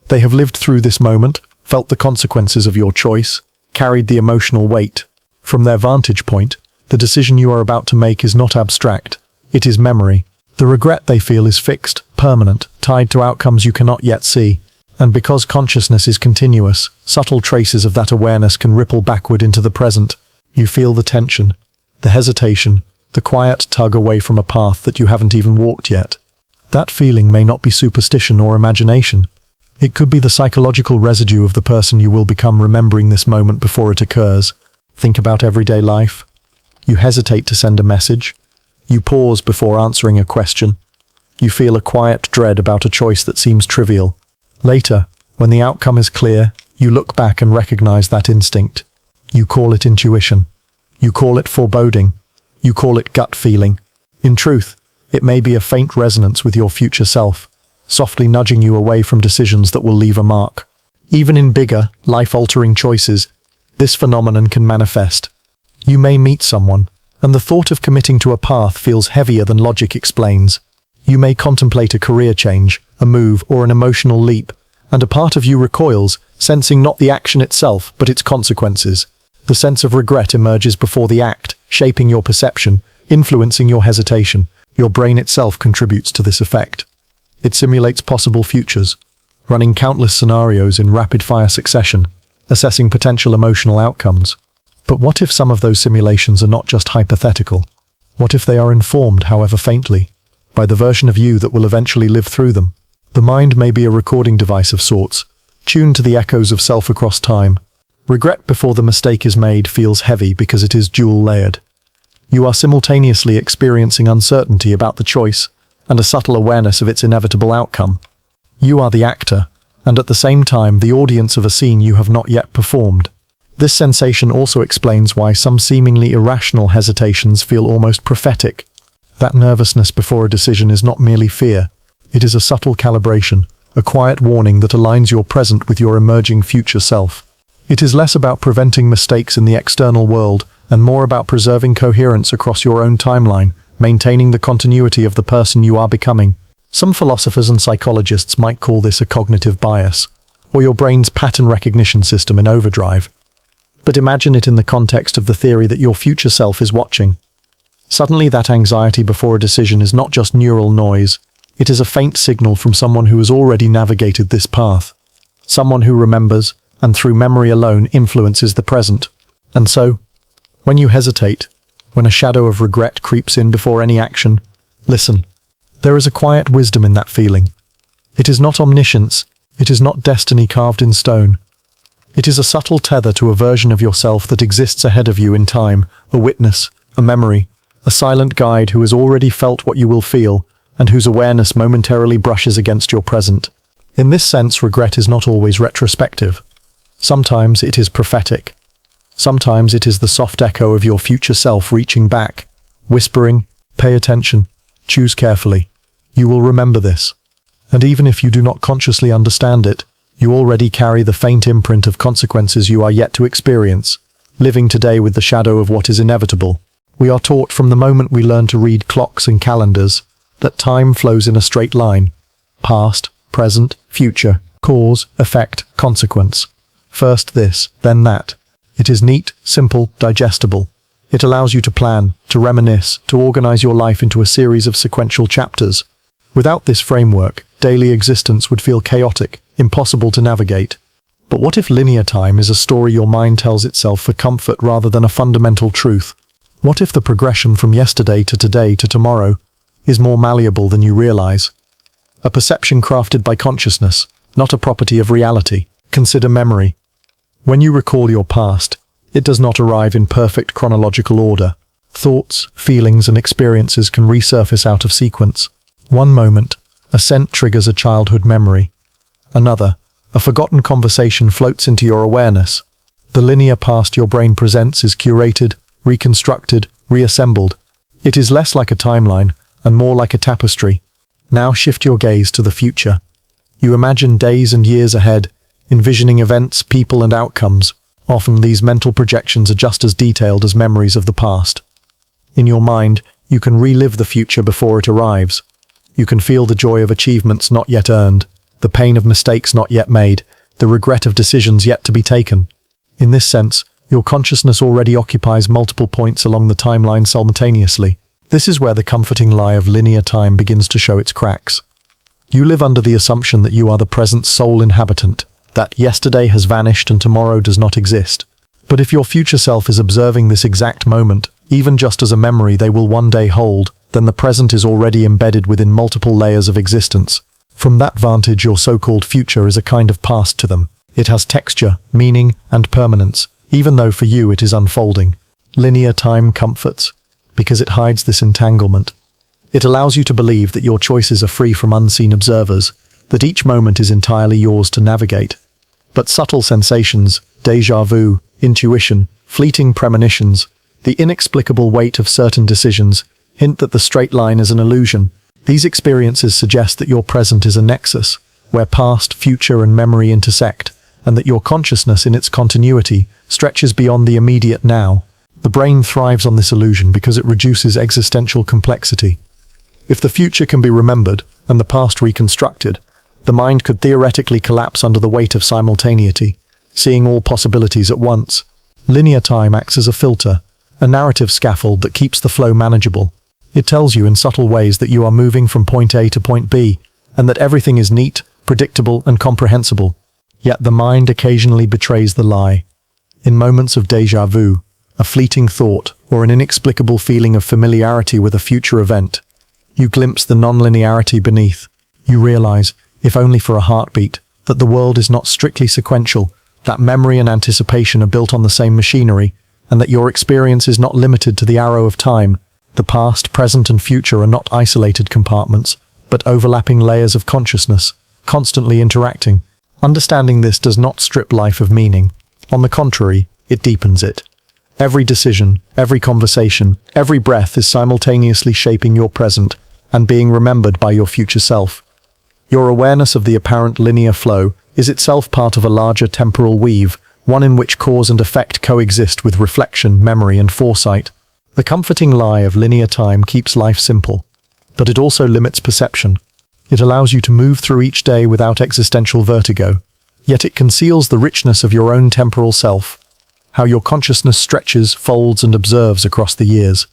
They have lived through this moment, felt the consequences of your choice, carried the emotional weight. From their vantage point, the decision you are about to make is not abstract, it is memory. The regret they feel is fixed, permanent, tied to outcomes you cannot yet see. And because consciousness is continuous, subtle traces of that awareness can ripple backward into the present. You feel the tension, the hesitation, the quiet tug away from a path that you haven't even walked yet. That feeling may not be superstition or imagination. It could be the psychological residue of the person you will become remembering this moment before it occurs. Think about everyday life. You hesitate to send a message. You pause before answering a question. You feel a quiet dread about a choice that seems trivial. Later, when the outcome is clear, you look back and recognize that instinct. You call it intuition. You call it foreboding. You call it gut feeling. In truth, it may be a faint resonance with your future self, softly nudging you away from decisions that will leave a mark. Even in bigger, life-altering choices, this phenomenon can manifest. You may meet someone, and the thought of committing to a path feels heavier than logic explains. You may contemplate a career change, a move, or an emotional leap, and a part of you recoils, sensing not the action itself, but its consequences. The sense of regret emerges before the act, shaping your perception, influencing your hesitation. Your brain itself contributes to this effect. It simulates possible futures, running countless scenarios in rapid-fire succession, assessing potential emotional outcomes. But what if some of those simulations are not just hypothetical? What if they are informed, however faintly, by the version of you that will eventually live through them. The mind may be a recording device of sorts, tuned to the echoes of self across time. Regret before the mistake is made feels heavy because it is dual-layered. You are simultaneously experiencing uncertainty about the choice and a subtle awareness of its inevitable outcome. You are the actor, and at the same time the audience of a scene you have not yet performed. This sensation also explains why some seemingly irrational hesitations feel almost prophetic. That nervousness before a decision is not merely fear. It is a subtle calibration, a quiet warning that aligns your present with your emerging future self. It is less about preventing mistakes in the external world and more about preserving coherence across your own timeline, maintaining the continuity of the person you are becoming. Some philosophers and psychologists might call this a cognitive bias, or your brain's pattern recognition system in overdrive. But imagine it in the context of the theory that your future self is watching. Suddenly that anxiety before a decision is not just neural noise, it is a faint signal from someone who has already navigated this path. Someone who remembers, and through memory alone influences the present. And so, when you hesitate, when a shadow of regret creeps in before any action, listen. There is a quiet wisdom in that feeling. It is not omniscience, it is not destiny carved in stone. It is a subtle tether to a version of yourself that exists ahead of you in time, a witness, a memory, a silent guide who has already felt what you will feel, and whose awareness momentarily brushes against your present. In this sense, regret is not always retrospective. Sometimes it is prophetic. Sometimes it is the soft echo of your future self reaching back, whispering, "Pay attention, choose carefully. You will remember this." And even if you do not consciously understand it, you already carry the faint imprint of consequences you are yet to experience, living today with the shadow of what is inevitable. We are taught from the moment we learn to read clocks and calendars that time flows in a straight line. Past, present, future, cause, effect, consequence. First this, then that. It is neat, simple, digestible. It allows you to plan, to reminisce, to organize your life into a series of sequential chapters. Without this framework, daily existence would feel chaotic, impossible to navigate. But what if linear time is a story your mind tells itself for comfort rather than a fundamental truth? What if the progression from yesterday to today to tomorrow is more malleable than you realize? A perception crafted by consciousness, not a property of reality. Consider memory. When you recall your past, it does not arrive in perfect chronological order. Thoughts, feelings, and experiences can resurface out of sequence. One moment, a scent triggers a childhood memory. Another, a forgotten conversation floats into your awareness. The linear past your brain presents is curated, reconstructed, reassembled. It is less like a timeline and more like a tapestry. Now shift your gaze to the future. You imagine days and years ahead, envisioning events, people, and outcomes. Often these mental projections are just as detailed as memories of the past. In your mind, you can relive the future before it arrives. You can feel the joy of achievements not yet earned, the pain of mistakes not yet made, the regret of decisions yet to be taken. In this sense, your consciousness already occupies multiple points along the timeline simultaneously. This is where the comforting lie of linear time begins to show its cracks. You live under the assumption that you are the present's sole inhabitant, that yesterday has vanished and tomorrow does not exist. But if your future self is observing this exact moment, even just as a memory they will one day hold, then the present is already embedded within multiple layers of existence. From that vantage, your so-called future is a kind of past to them. It has texture, meaning, and permanence, even though for you it is unfolding. Linear time comforts, because it hides this entanglement. It allows you to believe that your choices are free from unseen observers, that each moment is entirely yours to navigate. But subtle sensations, déjà vu, intuition, fleeting premonitions, the inexplicable weight of certain decisions, hint that the straight line is an illusion. These experiences suggest that your present is a nexus, where past, future, and memory intersect, and that your consciousness in its continuity stretches beyond the immediate now. The brain thrives on this illusion because it reduces existential complexity. If the future can be remembered, and the past reconstructed, the mind could theoretically collapse under the weight of simultaneity, seeing all possibilities at once. Linear time acts as a filter, a narrative scaffold that keeps the flow manageable. It tells you in subtle ways that you are moving from point A to point B, and that everything is neat, predictable, and comprehensible. Yet the mind occasionally betrays the lie. In moments of déjà vu, a fleeting thought, or an inexplicable feeling of familiarity with a future event, You glimpse the non-linearity beneath. You realize, if only for a heartbeat, that the world is not strictly sequential, that memory and anticipation are built on the same machinery, and that your experience is not limited to the arrow of time. The past, present, and future are not isolated compartments, but overlapping layers of consciousness, constantly interacting. Understanding this does not strip life of meaning. On the contrary, it deepens it. Every decision, every conversation, every breath is simultaneously shaping your present and being remembered by your future self. Your awareness of the apparent linear flow is itself part of a larger temporal weave, one in which cause and effect coexist with reflection, memory, and foresight. The comforting lie of linear time keeps life simple, but it also limits perception. It allows you to move through each day without existential vertigo, yet it conceals the richness of your own temporal self, how your consciousness stretches, folds, and observes across the years.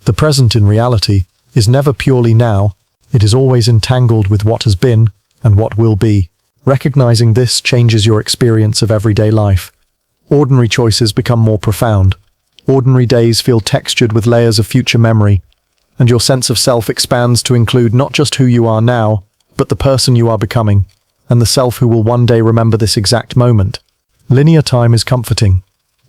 The present, in reality, is never purely now. It is always entangled with what has been and what will be. Recognizing this changes your experience of everyday life. Ordinary choices become more profound. Ordinary days feel textured with layers of future memory, and your sense of self expands to include not just who you are now, but the person you are becoming, and the self who will one day remember this exact moment. Linear time is comforting.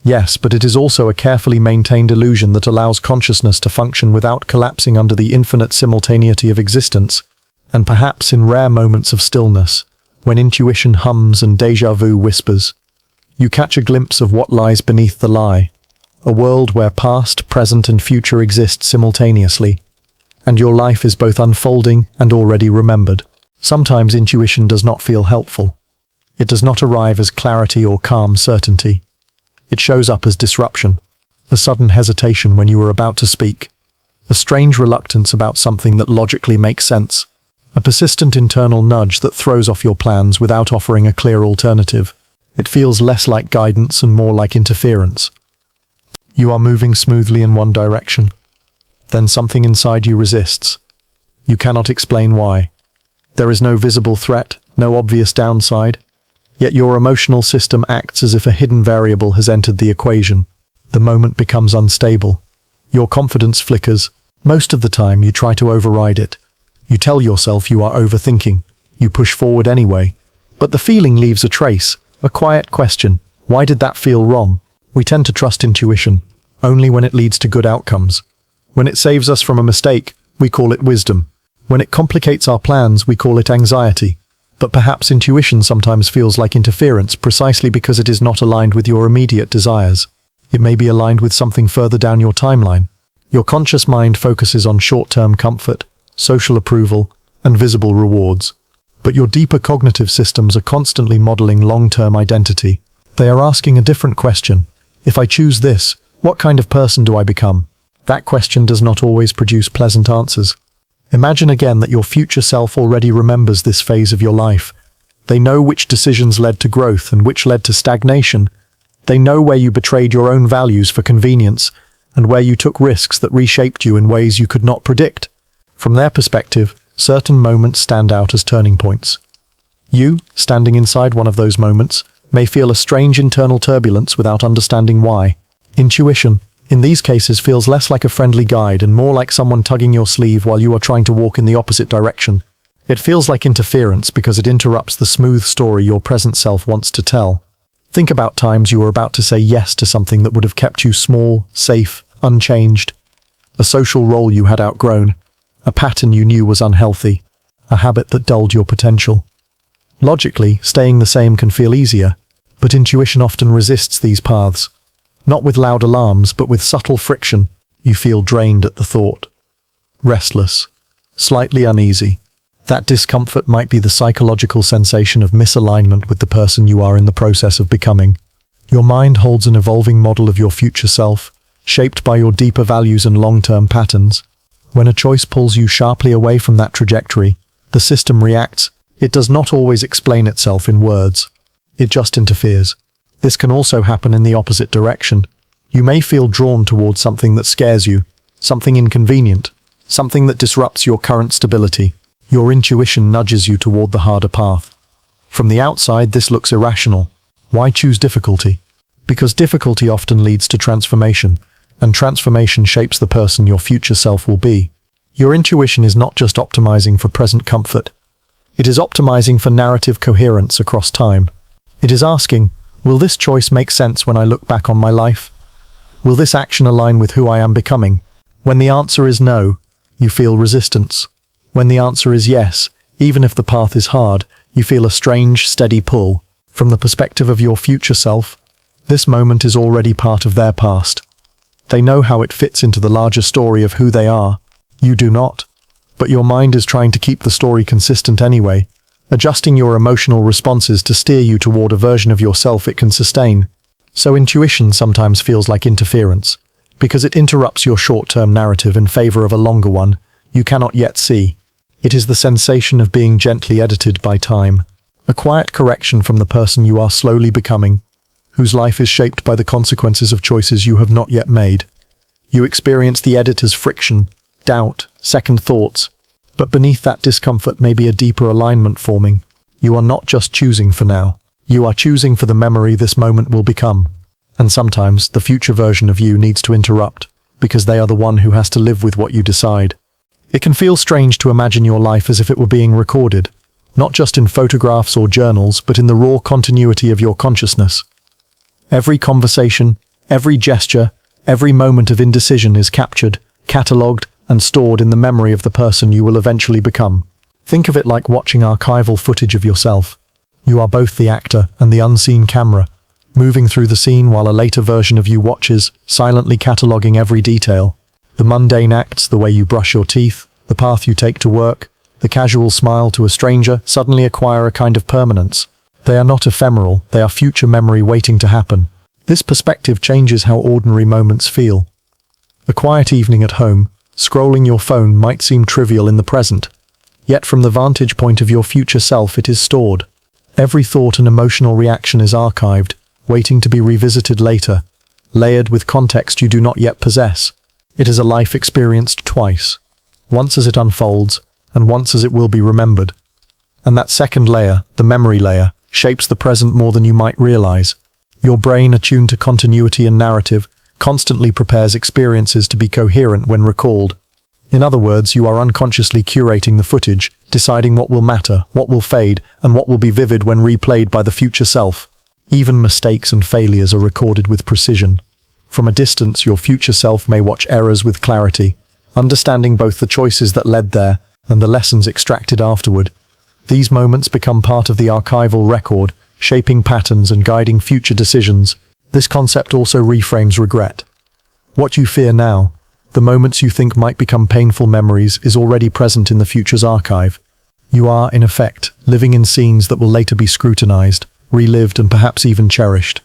Yes, but it is also a carefully maintained illusion that allows consciousness to function without collapsing under the infinite simultaneity of existence, and perhaps in rare moments of stillness, when intuition hums and déjà vu whispers, you catch a glimpse of what lies beneath the lie, a world where past, present, and future exist simultaneously, and your life is both unfolding and already remembered. Sometimes intuition does not feel helpful. It does not arrive as clarity or calm certainty. It shows up as disruption, a sudden hesitation when you are about to speak, a strange reluctance about something that logically makes sense, a persistent internal nudge that throws off your plans without offering a clear alternative. It feels less like guidance and more like interference. You are moving smoothly in one direction. Then something inside you resists. You cannot explain why. There is no visible threat, no obvious downside, yet your emotional system acts as if a hidden variable has entered the equation. The moment becomes unstable. Your confidence flickers. Most of the time you try to override it. You tell yourself you are overthinking. You push forward anyway. But the feeling leaves a trace, a quiet question. Why did that feel wrong? We tend to trust intuition, only when it leads to good outcomes. When it saves us from a mistake, we call it wisdom. When it complicates our plans, we call it anxiety. But perhaps intuition sometimes feels like interference precisely because it is not aligned with your immediate desires. It may be aligned with something further down your timeline. Your conscious mind focuses on short-term comfort, social approval, and visible rewards. But your deeper cognitive systems are constantly modeling long-term identity. They are asking a different question. If I choose this, what kind of person do I become? That question does not always produce pleasant answers. Imagine again that your future self already remembers this phase of your life. They know which decisions led to growth and which led to stagnation. They know where you betrayed your own values for convenience and where you took risks that reshaped you in ways you could not predict. From their perspective, certain moments stand out as turning points. You, standing inside one of those moments, may feel a strange internal turbulence without understanding why. Intuition, in these cases, feels less like a friendly guide and more like someone tugging your sleeve while you are trying to walk in the opposite direction. It feels like interference because it interrupts the smooth story your present self wants to tell. Think about times you were about to say yes to something that would have kept you small, safe, unchanged. A social role you had outgrown, a pattern you knew was unhealthy, a habit that dulled your potential. Logically, staying the same can feel easier, but intuition often resists these paths. Not with loud alarms, but with subtle friction. You feel drained at the thought. Restless. Slightly uneasy. That discomfort might be the psychological sensation of misalignment with the person you are in the process of becoming. Your mind holds an evolving model of your future self, shaped by your deeper values and long-term patterns. When a choice pulls you sharply away from that trajectory, the system reacts. It does not always explain itself in words. It just interferes. This can also happen in the opposite direction. You may feel drawn towards something that scares you, something inconvenient, something that disrupts your current stability. Your intuition nudges you toward the harder path. From the outside, this looks irrational. Why choose difficulty? Because difficulty often leads to transformation, and transformation shapes the person your future self will be. Your intuition is not just optimizing for present comfort. It is optimizing for narrative coherence across time. It is asking, will this choice make sense when I look back on my life? Will this action align with who I am becoming? When the answer is no, you feel resistance. When the answer is yes, even if the path is hard, you feel a strange, steady pull. From the perspective of your future self, this moment is already part of their past. They know how it fits into the larger story of who they are. You do not. But your mind is trying to keep the story consistent anyway, adjusting your emotional responses to steer you toward a version of yourself it can sustain. So intuition sometimes feels like interference, because it interrupts your short-term narrative in favor of a longer one you cannot yet see. It is the sensation of being gently edited by time, a quiet correction from the person you are slowly becoming, whose life is shaped by the consequences of choices you have not yet made. You experience the editor's friction, doubt, second thoughts, but beneath that discomfort may be a deeper alignment forming. You are not just choosing for now. You are choosing for the memory this moment will become. And sometimes the future version of you needs to interrupt, because they are the one who has to live with what you decide. It can feel strange to imagine your life as if it were being recorded, not just in photographs or journals, but in the raw continuity of your consciousness. Every conversation, every gesture, every moment of indecision is captured, catalogued, and stored in the memory of the person you will eventually become. Think of it like watching archival footage of yourself. You are both the actor and the unseen camera, moving through the scene while a later version of you watches, silently cataloguing every detail. The mundane acts, the way you brush your teeth, the path you take to work, the casual smile to a stranger, suddenly acquire a kind of permanence. They are not ephemeral, they are future memory waiting to happen. This perspective changes how ordinary moments feel. A quiet evening at home, scrolling your phone might seem trivial in the present, yet from the vantage point of your future self it is stored. Every thought and emotional reaction is archived, waiting to be revisited later, layered with context you do not yet possess. It is a life experienced twice, once as it unfolds, and once as it will be remembered. And that second layer, the memory layer, shapes the present more than you might realize. Your brain, attuned to continuity and narrative, constantly prepares experiences to be coherent when recalled. In other words, you are unconsciously curating the footage, deciding what will matter, what will fade, and what will be vivid when replayed by the future self. Even mistakes and failures are recorded with precision. From a distance, your future self may watch errors with clarity, understanding both the choices that led there and the lessons extracted afterward. These moments become part of the archival record, shaping patterns and guiding future decisions. This concept also reframes regret. What you fear now, the moments you think might become painful memories, is already present in the future's archive. You are, in effect, living in scenes that will later be scrutinized, relived, and perhaps even cherished.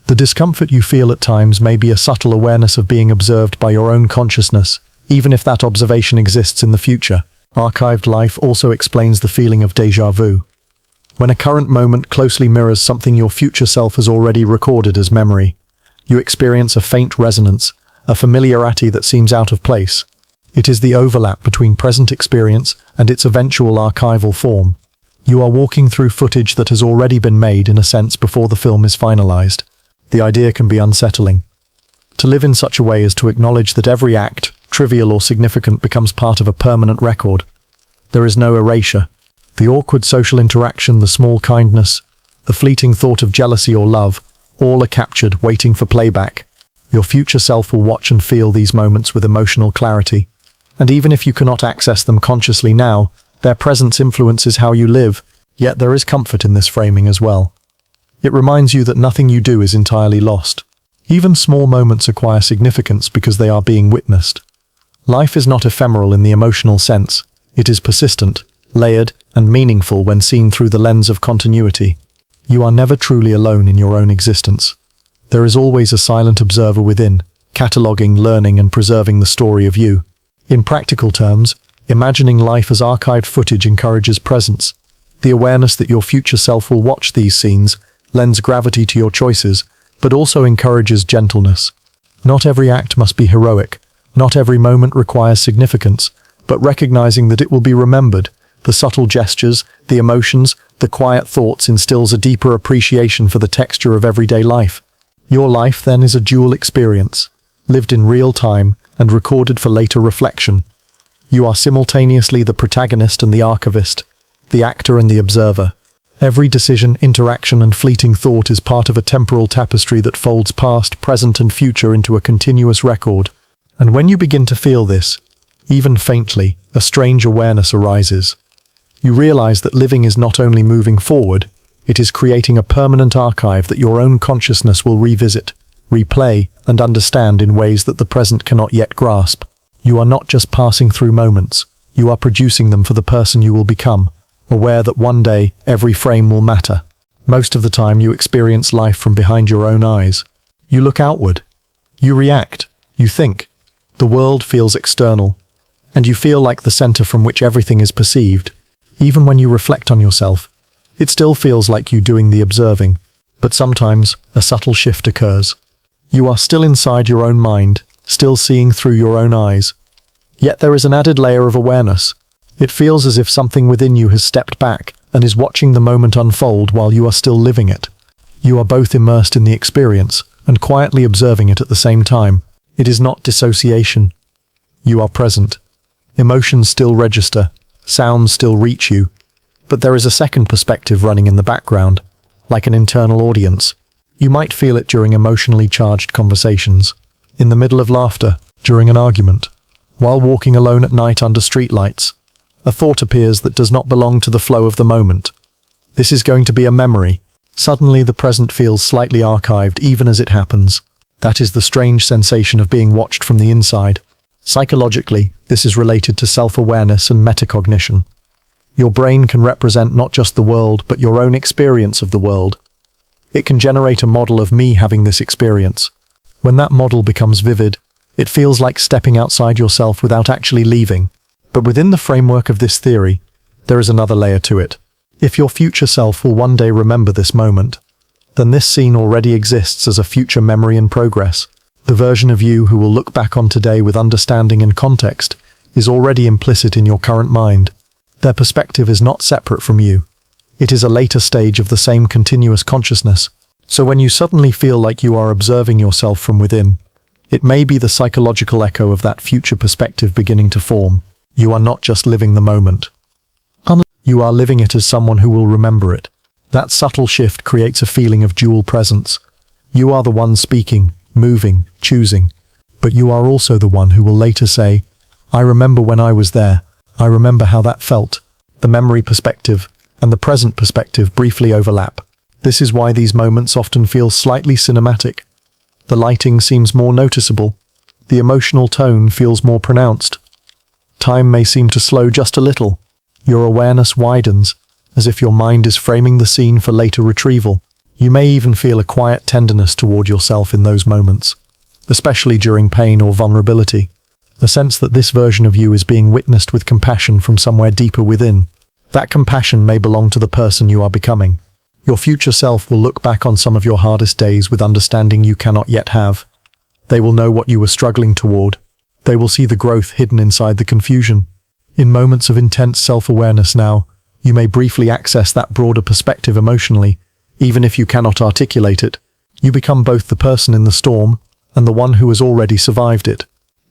The discomfort you feel at times may be a subtle awareness of being observed by your own consciousness, even if that observation exists in the future. Archived life also explains the feeling of déjà vu. When a current moment closely mirrors something your future self has already recorded as memory, you experience a faint resonance, a familiarity that seems out of place. It is the overlap between present experience and its eventual archival form. You are walking through footage that has already been made, in a sense, before the film is finalized. The idea can be unsettling. To live in such a way is to acknowledge that every act, trivial or significant, becomes part of a permanent record. There is no erasure. The awkward social interaction, the small kindness, the fleeting thought of jealousy or love, all are captured, waiting for playback. Your future self will watch and feel these moments with emotional clarity. And even if you cannot access them consciously now, their presence influences how you live, yet there is comfort in this framing as well. It reminds you that nothing you do is entirely lost. Even small moments acquire significance because they are being witnessed. Life is not ephemeral in the emotional sense. It is persistent, layered, and meaningful when seen through the lens of continuity. You are never truly alone in your own existence. There is always a silent observer within, cataloging, learning, and preserving the story of you. In practical terms, imagining life as archived footage encourages presence. The awareness that your future self will watch these scenes lends gravity to your choices, but also encourages gentleness. Not every act must be heroic. Not every moment requires significance, but recognizing that it will be remembered, the subtle gestures, the emotions, the quiet thoughts instills a deeper appreciation for the texture of everyday life. Your life, then, is a dual experience, lived in real time and recorded for later reflection. You are simultaneously the protagonist and the archivist, the actor and the observer. Every decision, interaction, and fleeting thought is part of a temporal tapestry that folds past, present, and future into a continuous record. And when you begin to feel this, even faintly, a strange awareness arises. You realize that living is not only moving forward, it is creating a permanent archive that your own consciousness will revisit, replay, and understand in ways that the present cannot yet grasp. You are not just passing through moments, you are producing them for the person you will become, aware that one day every frame will matter. Most of the time you experience life from behind your own eyes. You look outward. You react. You think. The world feels external, and you feel like the center from which everything is perceived. Even when you reflect on yourself, it still feels like you doing the observing. But sometimes a subtle shift occurs. You are still inside your own mind, still seeing through your own eyes. Yet there is an added layer of awareness. It feels as if something within you has stepped back and is watching the moment unfold while you are still living it. You are both immersed in the experience and quietly observing it at the same time. It is not dissociation. You are present. Emotions still register, sounds still reach you, but there is a second perspective running in the background, like an internal audience. You might feel it during emotionally charged conversations, in the middle of laughter, during an argument, while walking alone at night under streetlights. A thought appears that does not belong to the flow of the moment. This is going to be a memory. Suddenly the present feels slightly archived even as it happens. That is the strange sensation of being watched from the inside. Psychologically, this is related to self-awareness and metacognition. Your brain can represent not just the world, but your own experience of the world. It can generate a model of me having this experience. When that model becomes vivid, it feels like stepping outside yourself without actually leaving. But within the framework of this theory, there is another layer to it. If your future self will one day remember this moment, then this scene already exists as a future memory in progress. The version of you who will look back on today with understanding and context is already implicit in your current mind. Their perspective is not separate from you. It is a later stage of the same continuous consciousness. So when you suddenly feel like you are observing yourself from within, it may be the psychological echo of that future perspective beginning to form. You are not just living the moment. You are living it as someone who will remember it. That subtle shift creates a feeling of dual presence. You are the one speaking, moving, choosing, but you are also the one who will later say, I remember when I was there. I remember how that felt. The memory perspective and the present perspective briefly overlap. This is why these moments often feel slightly cinematic. The lighting seems more noticeable. The emotional tone feels more pronounced. Time may seem to slow just a little. Your awareness widens, as if your mind is framing the scene for later retrieval. You may even feel a quiet tenderness toward yourself in those moments, especially during pain or vulnerability. The sense that this version of you is being witnessed with compassion from somewhere deeper within. That compassion may belong to the person you are becoming. Your future self will look back on some of your hardest days with understanding you cannot yet have. They will know what you were struggling toward. They will see the growth hidden inside the confusion. In moments of intense self-awareness now, you may briefly access that broader perspective emotionally, even if you cannot articulate it. You become both the person in the storm and the one who has already survived it.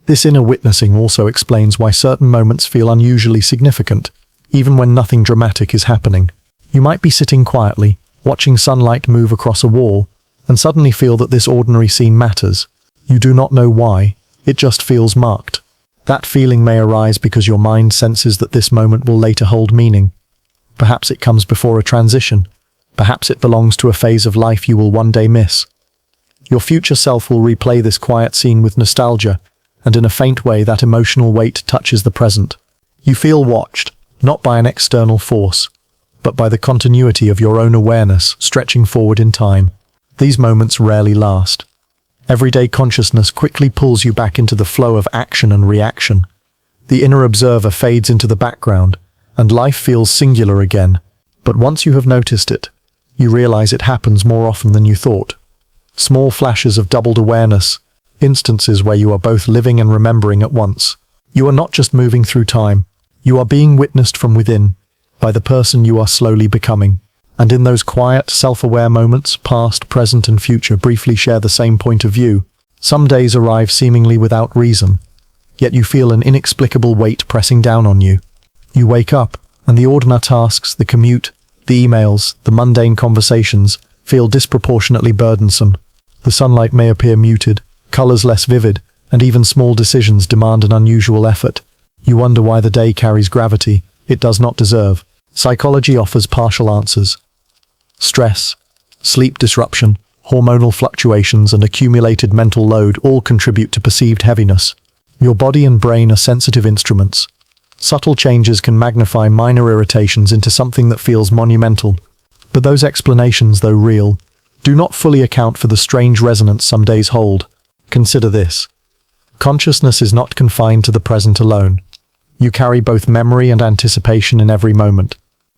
This inner witnessing also explains why certain moments feel unusually significant, even when nothing dramatic is happening. You might be sitting quietly, watching sunlight move across a wall, and suddenly feel that this ordinary scene matters. You do not know why. It just feels marked. That feeling may arise because your mind senses that this moment will later hold meaning. Perhaps it comes before a transition. Perhaps it belongs to a phase of life you will one day miss. Your future self will replay this quiet scene with nostalgia, and in a faint way that emotional weight touches the present. You feel watched, not by an external force, but by the continuity of your own awareness stretching forward in time. These moments rarely last. Everyday consciousness quickly pulls you back into the flow of action and reaction. The inner observer fades into the background, and life feels singular again. But once you have noticed it, you realize it happens more often than you thought. Small flashes of doubled awareness, instances where you are both living and remembering at once. You are not just moving through time, you are being witnessed from within, by the person you are slowly becoming. And in those quiet, self-aware moments, past, present, and future briefly share the same point of view. Some days arrive seemingly without reason. yet you feel an inexplicable weight pressing down on you. You wake up, and the ordinary tasks, the commute, the emails, the mundane conversations, feel disproportionately burdensome. The sunlight may appear muted, colors less vivid, and even small decisions demand an unusual effort. You wonder why the day carries gravity it does not deserve. Psychology offers partial answers. Stress, sleep disruption, hormonal fluctuations, and accumulated mental load all contribute to perceived heaviness. Your body and brain are sensitive instruments. Subtle changes can magnify minor irritations into something that feels monumental. But those explanations, though real, do not fully account for the strange resonance some days hold. Consider this. Consciousness is not confined to the present alone. You carry both memory and anticipation in every moment.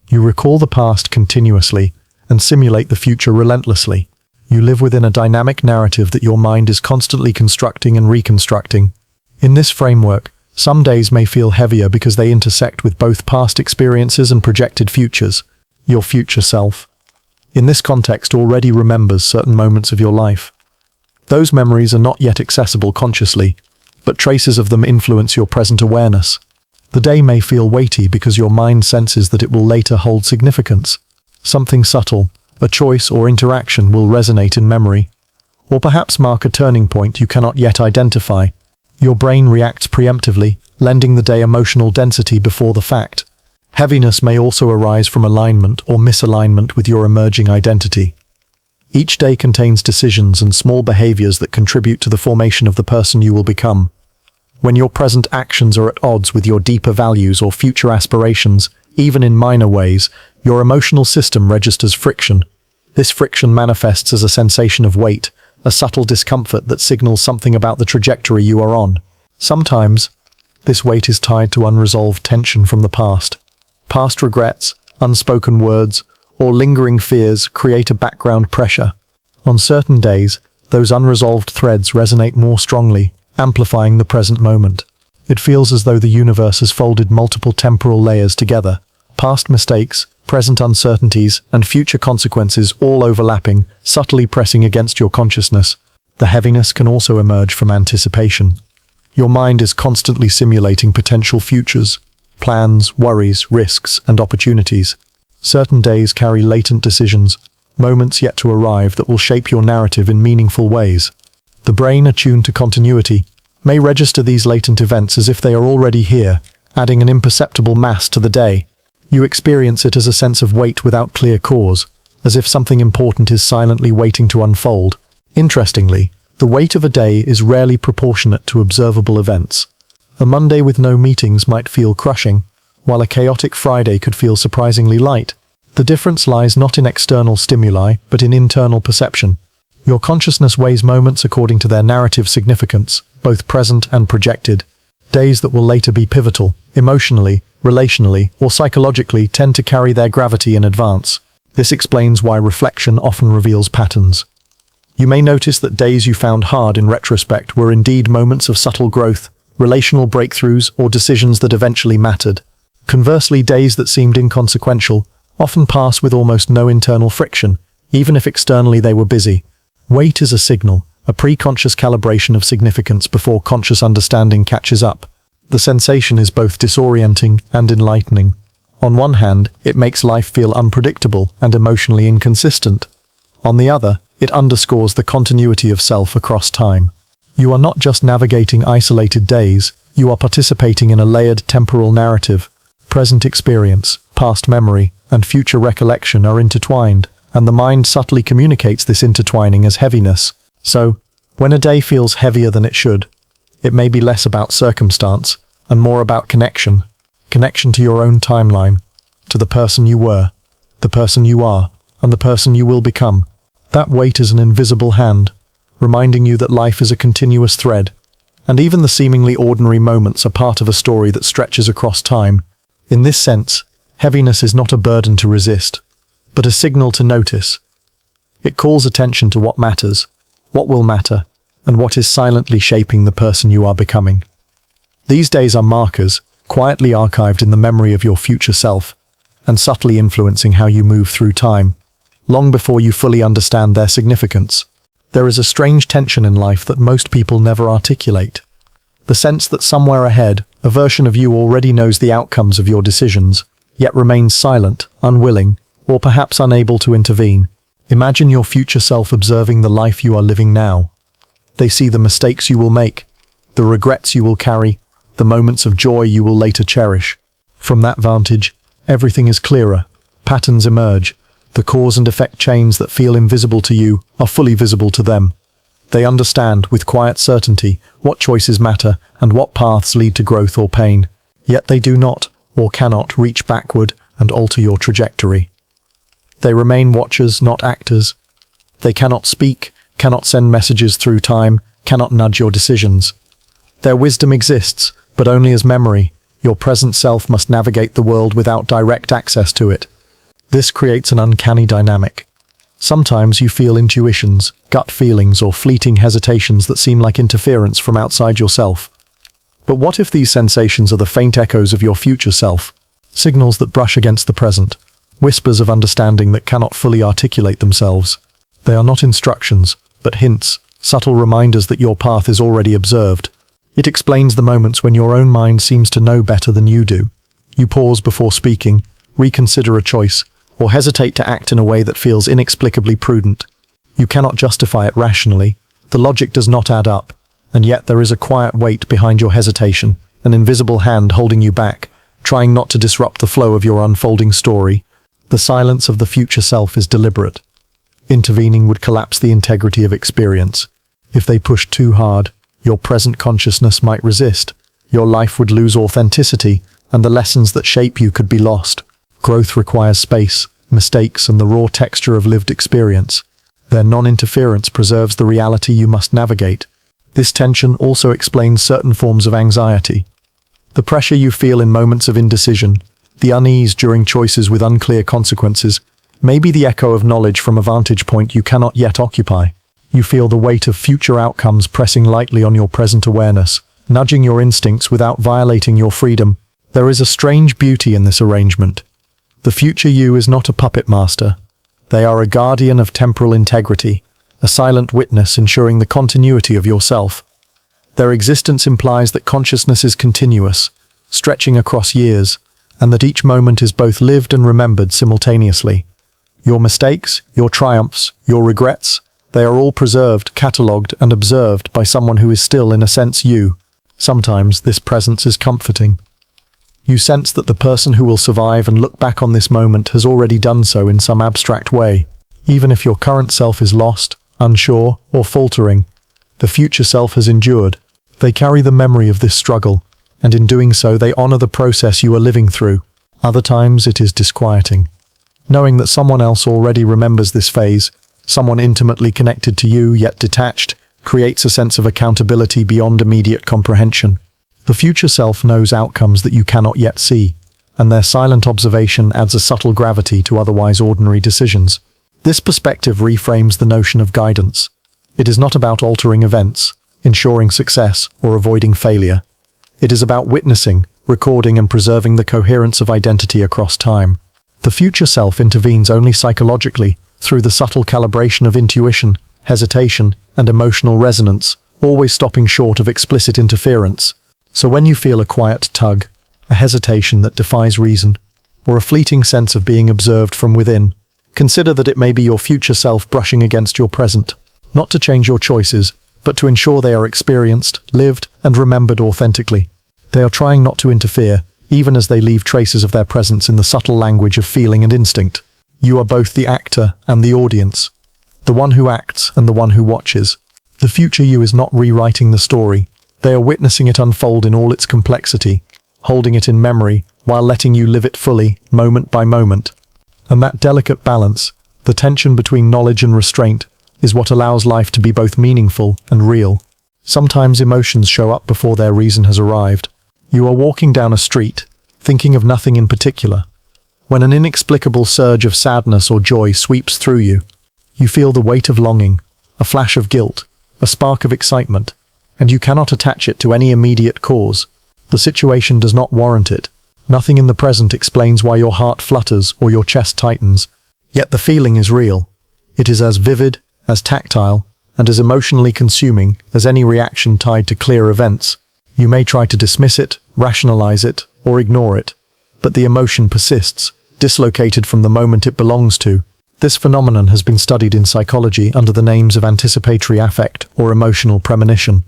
You recall the past continuously and simulate the future relentlessly. You live within a dynamic narrative that your mind is constantly constructing and reconstructing. In this framework, some days may feel heavier because they intersect with both past experiences and projected futures. Your future self, in this context, already remembers certain moments of your life. Those memories are not yet accessible consciously, but traces of them influence your present awareness. The day may feel weighty because your mind senses that it will later hold significance. Something subtle, a choice or interaction, will resonate in memory, or perhaps mark a turning point you cannot yet identify. Your brain reacts preemptively, lending the day emotional density before the fact. Heaviness may also arise from alignment or misalignment with your emerging identity. Each day contains decisions and small behaviors that contribute to the formation of the person you will become. When your present actions are at odds with your deeper values or future aspirations, even in minor ways, your emotional system registers friction. This friction manifests as a sensation of weight, a subtle discomfort that signals something about the trajectory you are on. Sometimes, this weight is tied to unresolved tension from the past. Past regrets, unspoken words, or lingering fears create a background pressure. On certain days, those unresolved threads resonate more strongly, amplifying the present moment. It feels as though the universe has folded multiple temporal layers together. Past mistakes, present uncertainties, and future consequences all overlapping, subtly pressing against your consciousness. The heaviness can also emerge from anticipation. Your mind is constantly simulating potential futures, plans, worries, risks, and opportunities. Certain days carry latent decisions, moments yet to arrive that will shape your narrative in meaningful ways. The brain, attuned to continuity, may register these latent events as if they are already here, adding an imperceptible mass to the day. You experience it as a sense of weight without clear cause, as if something important is silently waiting to unfold. Interestingly, the weight of a day is rarely proportionate to observable events. A Monday with no meetings might feel crushing, while a chaotic Friday could feel surprisingly light. The difference lies not in external stimuli, but in internal perception. Your consciousness weighs moments according to their narrative significance, both present and projected. Days that will later be pivotal, emotionally, relationally, or psychologically, tend to carry their gravity in advance. This explains why reflection often reveals patterns. You may notice that days you found hard in retrospect were indeed moments of subtle growth, relational breakthroughs, or decisions that eventually mattered. Conversely, days that seemed inconsequential often pass with almost no internal friction, even if externally they were busy. Weight is a signal, a pre-conscious calibration of significance before conscious understanding catches up. The sensation is both disorienting and enlightening. On one hand, it makes life feel unpredictable and emotionally inconsistent. On the other, it underscores the continuity of self across time. You are not just navigating isolated days, you are participating in a layered temporal narrative. Present experience, past memory, and future recollection are intertwined, and the mind subtly communicates this intertwining as heaviness. So, when a day feels heavier than it should, it may be less about circumstance and more about connection. Connection to your own timeline, to the person you were, the person you are, and the person you will become. That weight is an invisible hand, reminding you that life is a continuous thread, and even the seemingly ordinary moments are part of a story that stretches across time. In this sense, heaviness is not a burden to resist, but a signal to notice. It calls attention to what matters, what will matter, and what is silently shaping the person you are becoming. These days are markers, quietly archived in the memory of your future self, and subtly influencing how you move through time, long before you fully understand their significance. There is a strange tension in life that most people never articulate. The sense that somewhere ahead, a version of you already knows the outcomes of your decisions, yet remains silent, unwilling, or perhaps unable to intervene. Imagine your future self observing the life you are living now. They see the mistakes you will make, the regrets you will carry, the moments of joy you will later cherish. From that vantage, everything is clearer. Patterns emerge. The cause and effect chains that feel invisible to you are fully visible to them. They understand, with quiet certainty, what choices matter and what paths lead to growth or pain. Yet they do not, or cannot, reach backward and alter your trajectory. They remain watchers, not actors. They cannot speak, cannot send messages through time, cannot nudge your decisions. Their wisdom exists, but only as memory. Your present self must navigate the world without direct access to it. This creates an uncanny dynamic. Sometimes you feel intuitions, gut feelings, or fleeting hesitations that seem like interference from outside yourself. But what if these sensations are the faint echoes of your future self? Signals that brush against the present, whispers of understanding that cannot fully articulate themselves. They are not instructions, but hints, subtle reminders that your path is already observed. It explains the moments when your own mind seems to know better than you do. You pause before speaking, reconsider a choice, or hesitate to act in a way that feels inexplicably prudent. You cannot justify it rationally. The logic does not add up, and yet there is a quiet weight behind your hesitation, an invisible hand holding you back, trying not to disrupt the flow of your unfolding story. The silence of the future self is deliberate. Intervening would collapse the integrity of experience. If they pushed too hard, your present consciousness might resist. Your life would lose authenticity, and the lessons that shape you could be lost. Growth requires space, mistakes, and the raw texture of lived experience. Their non-interference preserves the reality you must navigate. This tension also explains certain forms of anxiety. The pressure you feel in moments of indecision, the unease during choices with unclear consequences, may be the echo of knowledge from a vantage point you cannot yet occupy. You feel the weight of future outcomes pressing lightly on your present awareness, nudging your instincts without violating your freedom. There is a strange beauty in this arrangement. The future you is not a puppet master. They are a guardian of temporal integrity, a silent witness ensuring the continuity of yourself. Their existence implies that consciousness is continuous, stretching across years, and that each moment is both lived and remembered simultaneously. Your mistakes, your triumphs, your regrets, they are all preserved, catalogued, and observed by someone who is still, in a sense, you. Sometimes this presence is comforting. You sense that the person who will survive and look back on this moment has already done so in some abstract way. Even if your current self is lost, unsure, or faltering, the future self has endured. They carry the memory of this struggle, and in doing so they honor the process you are living through. Other times it is disquieting. Knowing that someone else already remembers this phase, someone intimately connected to you yet detached, creates a sense of accountability beyond immediate comprehension. The future self knows outcomes that you cannot yet see, and their silent observation adds a subtle gravity to otherwise ordinary decisions. This perspective reframes the notion of guidance. It is not about altering events, ensuring success, or avoiding failure. It is about witnessing, recording, and preserving the coherence of identity across time. The future self intervenes only psychologically, through the subtle calibration of intuition, hesitation, and emotional resonance, always stopping short of explicit interference. So when you feel a quiet tug, a hesitation that defies reason, or a fleeting sense of being observed from within, consider that it may be your future self brushing against your present, not to change your choices, but to ensure they are experienced, lived, and remembered authentically. They are trying not to interfere, even as they leave traces of their presence in the subtle language of feeling and instinct. You are both the actor and the audience, the one who acts and the one who watches. The future you is not rewriting the story. They are witnessing it unfold in all its complexity, holding it in memory while letting you live it fully, moment by moment. And that delicate balance, the tension between knowledge and restraint, is what allows life to be both meaningful and real. Sometimes emotions show up before their reason has arrived. You are walking down a street, thinking of nothing in particular, when an inexplicable surge of sadness or joy sweeps through you. You feel the weight of longing, a flash of guilt, a spark of excitement, and you cannot attach it to any immediate cause. The situation does not warrant it. Nothing in the present explains why your heart flutters or your chest tightens. Yet the feeling is real. It is as vivid, as tactile, and as emotionally consuming as any reaction tied to clear events. You may try to dismiss it, rationalize it, or ignore it, but the emotion persists, dislocated from the moment it belongs to. This phenomenon has been studied in psychology under the names of anticipatory affect or emotional premonition.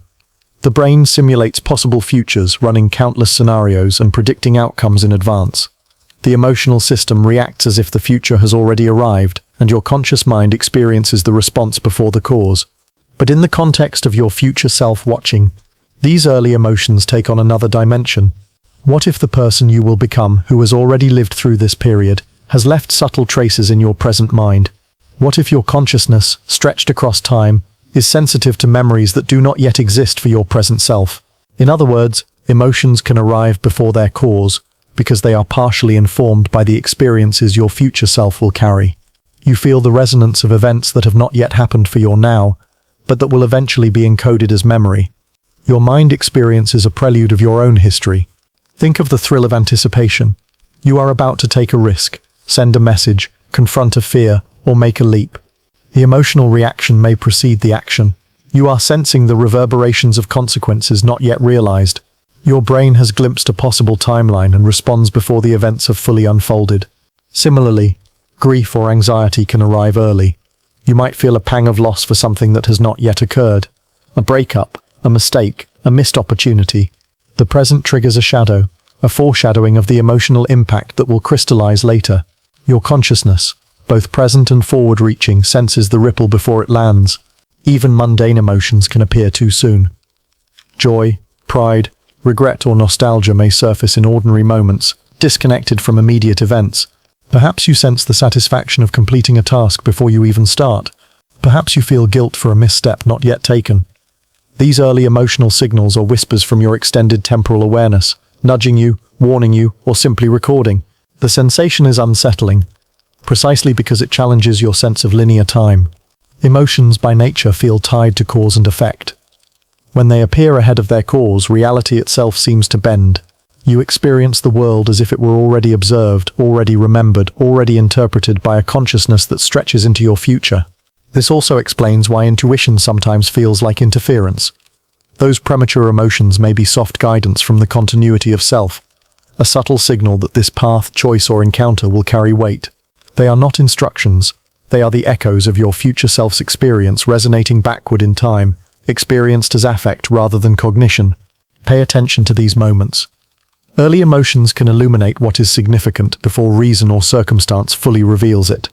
The brain simulates possible futures, running countless scenarios and predicting outcomes in advance. The emotional system reacts as if the future has already arrived, and your conscious mind experiences the response before the cause. But in the context of your future self watching, these early emotions take on another dimension. What if the person you will become, who has already lived through this period, has left subtle traces in your present mind? What if your consciousness, stretched across time, is sensitive to memories that do not yet exist for your present self? In other words, emotions can arrive before their cause, because they are partially informed by the experiences your future self will carry. You feel the resonance of events that have not yet happened for your now, but that will eventually be encoded as memory. Your mind experiences a prelude of your own history. Think of the thrill of anticipation. You are about to take a risk, send a message, confront a fear, or make a leap. The emotional reaction may precede the action. You are sensing the reverberations of consequences not yet realized. Your brain has glimpsed a possible timeline and responds before the events have fully unfolded. Similarly, grief or anxiety can arrive early. You might feel a pang of loss for something that has not yet occurred. A breakup, a mistake, a missed opportunity. The present triggers a shadow, a foreshadowing of the emotional impact that will crystallize later. Your consciousness, both present and forward-reaching, senses the ripple before it lands. Even mundane emotions can appear too soon. Joy, pride, regret or nostalgia may surface in ordinary moments, disconnected from immediate events. Perhaps you sense the satisfaction of completing a task before you even start. Perhaps you feel guilt for a misstep not yet taken. These early emotional signals are whispers from your extended temporal awareness, nudging you, warning you, or simply recording. The sensation is unsettling, precisely because it challenges your sense of linear time. Emotions by nature feel tied to cause and effect. When they appear ahead of their cause, reality itself seems to bend. You experience the world as if it were already observed, already remembered, already interpreted by a consciousness that stretches into your future. This also explains why intuition sometimes feels like interference. Those premature emotions may be soft guidance from the continuity of self, a subtle signal that this path, choice, or encounter will carry weight. They are not instructions, they are the echoes of your future self's experience resonating backward in time, experienced as affect rather than cognition. Pay attention to these moments. Early emotions can illuminate what is significant before reason or circumstance fully reveals it.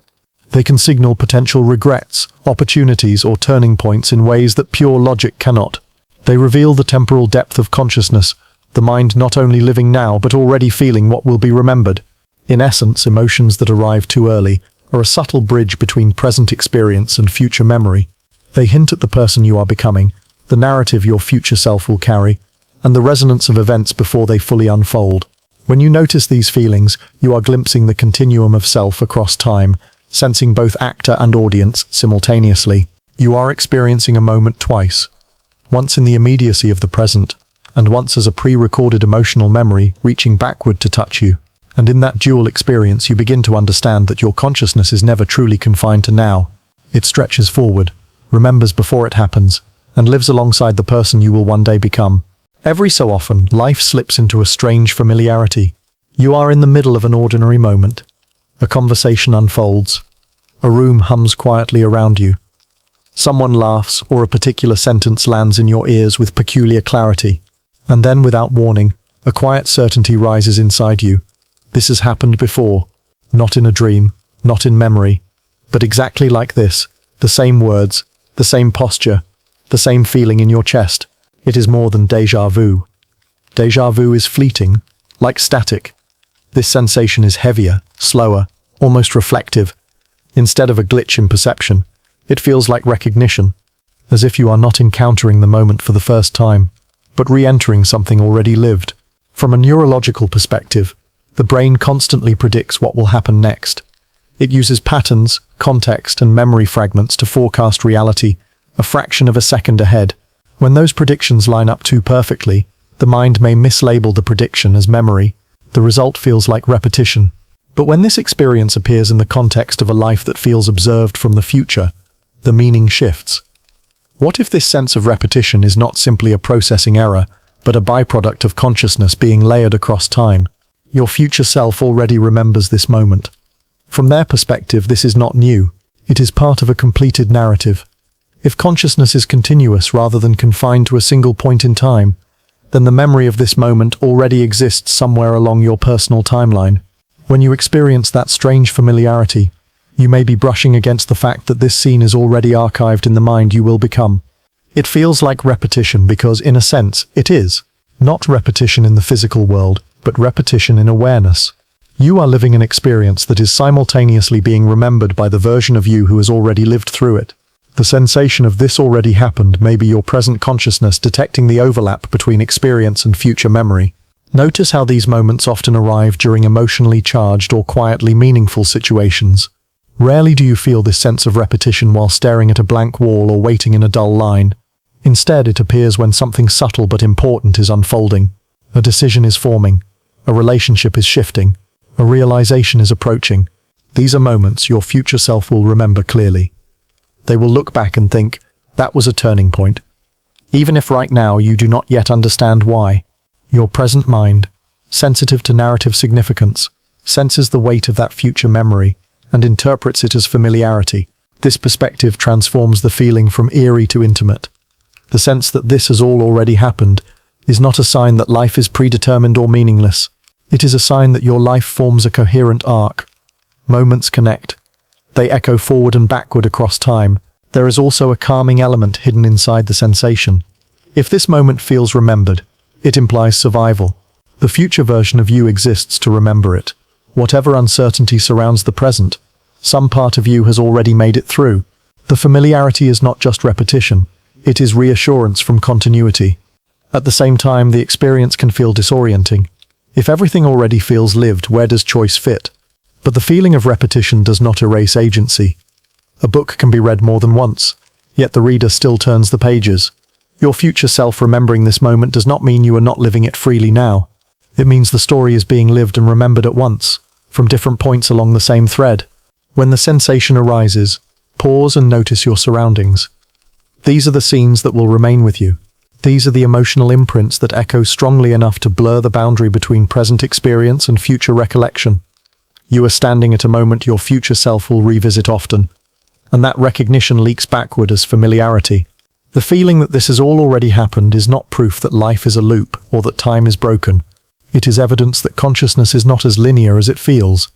They can signal potential regrets, opportunities, or turning points in ways that pure logic cannot. They reveal the temporal depth of consciousness, the mind not only living now but already feeling what will be remembered. In essence, emotions that arrive too early are a subtle bridge between present experience and future memory. They hint at the person you are becoming, the narrative your future self will carry, and the resonance of events before they fully unfold. When you notice these feelings, you are glimpsing the continuum of self across time, sensing both actor and audience simultaneously. You are experiencing a moment twice, once in the immediacy of the present, and once as a pre-recorded emotional memory reaching backward to touch you. And in that dual experience you begin to understand that your consciousness is never truly confined to now. It stretches forward, remembers before it happens, and lives alongside the person you will one day become. Every so often, life slips into a strange familiarity. You are in the middle of an ordinary moment. A conversation unfolds. A room hums quietly around you. Someone laughs, or a particular sentence lands in your ears with peculiar clarity. And then, without warning, a quiet certainty rises inside you. This has happened before. Not in a dream, not in memory, but exactly like this. The same words, the same posture, the same feeling in your chest. It is more than déjà vu. Déjà vu is fleeting, like static. This sensation is heavier, slower, almost reflective. Instead of a glitch in perception, it feels like recognition, as if you are not encountering the moment for the first time, but re-entering something already lived. From a neurological perspective, the brain constantly predicts what will happen next. It uses patterns, context, and memory fragments to forecast reality, a fraction of a second ahead. When those predictions line up too perfectly, the mind may mislabel the prediction as memory. The result feels like repetition. But when this experience appears in the context of a life that feels observed from the future, the meaning shifts. What if this sense of repetition is not simply a processing error, but a byproduct of consciousness being layered across time. Your future self already remembers this moment. From their perspective, this is not new. It is part of a completed narrative. If consciousness is continuous rather than confined to a single point in time, then the memory of this moment already exists somewhere along your personal timeline. When you experience that strange familiarity, you may be brushing against the fact that this scene is already archived in the mind you will become. It feels like repetition because, in a sense, it is. Not repetition in the physical world, but repetition in awareness. You are living an experience that is simultaneously being remembered by the version of you who has already lived through it. The sensation of this already happened may be your present consciousness detecting the overlap between experience and future memory. Notice how these moments often arrive during emotionally charged or quietly meaningful situations. Rarely do you feel this sense of repetition while staring at a blank wall or waiting in a dull line. Instead, it appears when something subtle but important is unfolding. A decision is forming. A relationship is shifting. A realization is approaching. These are moments your future self will remember clearly. They will look back and think, that was a turning point. Even if right now you do not yet understand why, your present mind, sensitive to narrative significance, senses the weight of that future memory and interprets it as familiarity. This perspective transforms the feeling from eerie to intimate. The sense that this has all already happened is not a sign that life is predetermined or meaningless. It is a sign that your life forms a coherent arc. Moments connect. They echo forward and backward across time. There is also a calming element hidden inside the sensation. If this moment feels remembered, it implies survival. The future version of you exists to remember it. Whatever uncertainty surrounds the present, some part of you has already made it through. The familiarity is not just repetition. It is reassurance from continuity. At the same time, the experience can feel disorienting. If everything already feels lived, where does choice fit? But the feeling of repetition does not erase agency. A book can be read more than once, yet the reader still turns the pages. Your future self remembering this moment does not mean you are not living it freely now. It means the story is being lived and remembered at once, from different points along the same thread. When the sensation arises, pause and notice your surroundings. These are the scenes that will remain with you. These are the emotional imprints that echo strongly enough to blur the boundary between present experience and future recollection. You are standing at a moment your future self will revisit often, and that recognition leaks backward as familiarity. The feeling that this has all already happened is not proof that life is a loop or that time is broken. It is evidence that consciousness is not as linear as it feels.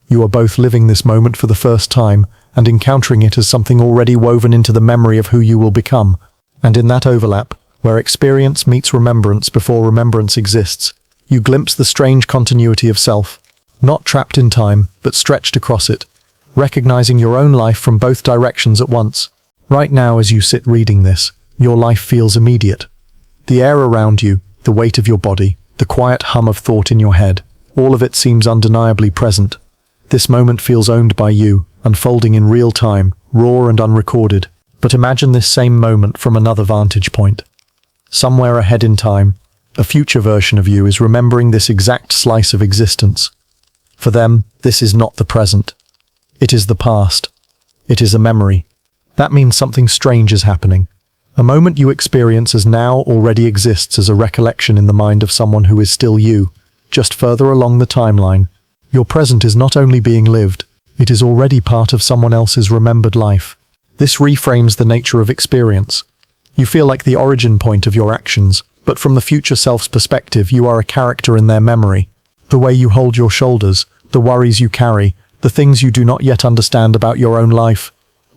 You are both living this moment for the first time and encountering it as something already woven into the memory of who you will become. And in that overlap, where experience meets remembrance before remembrance exists, you glimpse the strange continuity of self, not trapped in time, but stretched across it, recognizing your own life from both directions at once. Right now, as you sit reading this, your life feels immediate. The air around you, the weight of your body, the quiet hum of thought in your head, all of it seems undeniably present. This moment feels owned by you, unfolding in real time, raw and unrecorded. But imagine this same moment from another vantage point. Somewhere ahead in time, a future version of you is remembering this exact slice of existence. For them, this is not the present. It is the past. It is a memory. That means something strange is happening. A moment you experience as now already exists as a recollection in the mind of someone who is still you, just further along the timeline. Your present is not only being lived, it is already part of someone else's remembered life. This reframes the nature of experience. You feel like the origin point of your actions, but from the future self's perspective, you are a character in their memory. The way you hold your shoulders, the worries you carry, the things you do not yet understand about your own life,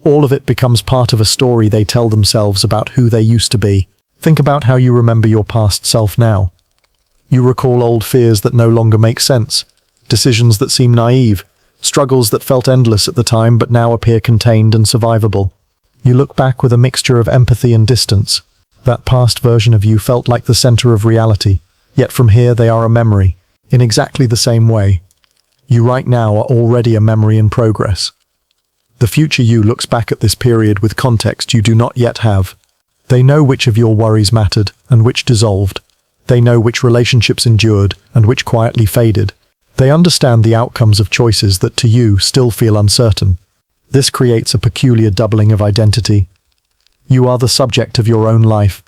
all of it becomes part of a story they tell themselves about who they used to be. Think about how you remember your past self now. You recall old fears that no longer make sense, decisions that seem naive, struggles that felt endless at the time but now appear contained and survivable. You look back with a mixture of empathy and distance. That past version of you felt like the center of reality, yet from here they are a memory, in exactly the same way. You right now are already a memory in progress. The future you looks back at this period with context you do not yet have. They know which of your worries mattered and which dissolved. They know which relationships endured and which quietly faded. They understand the outcomes of choices that to you still feel uncertain. This creates a peculiar doubling of identity. You are the subject of your own life,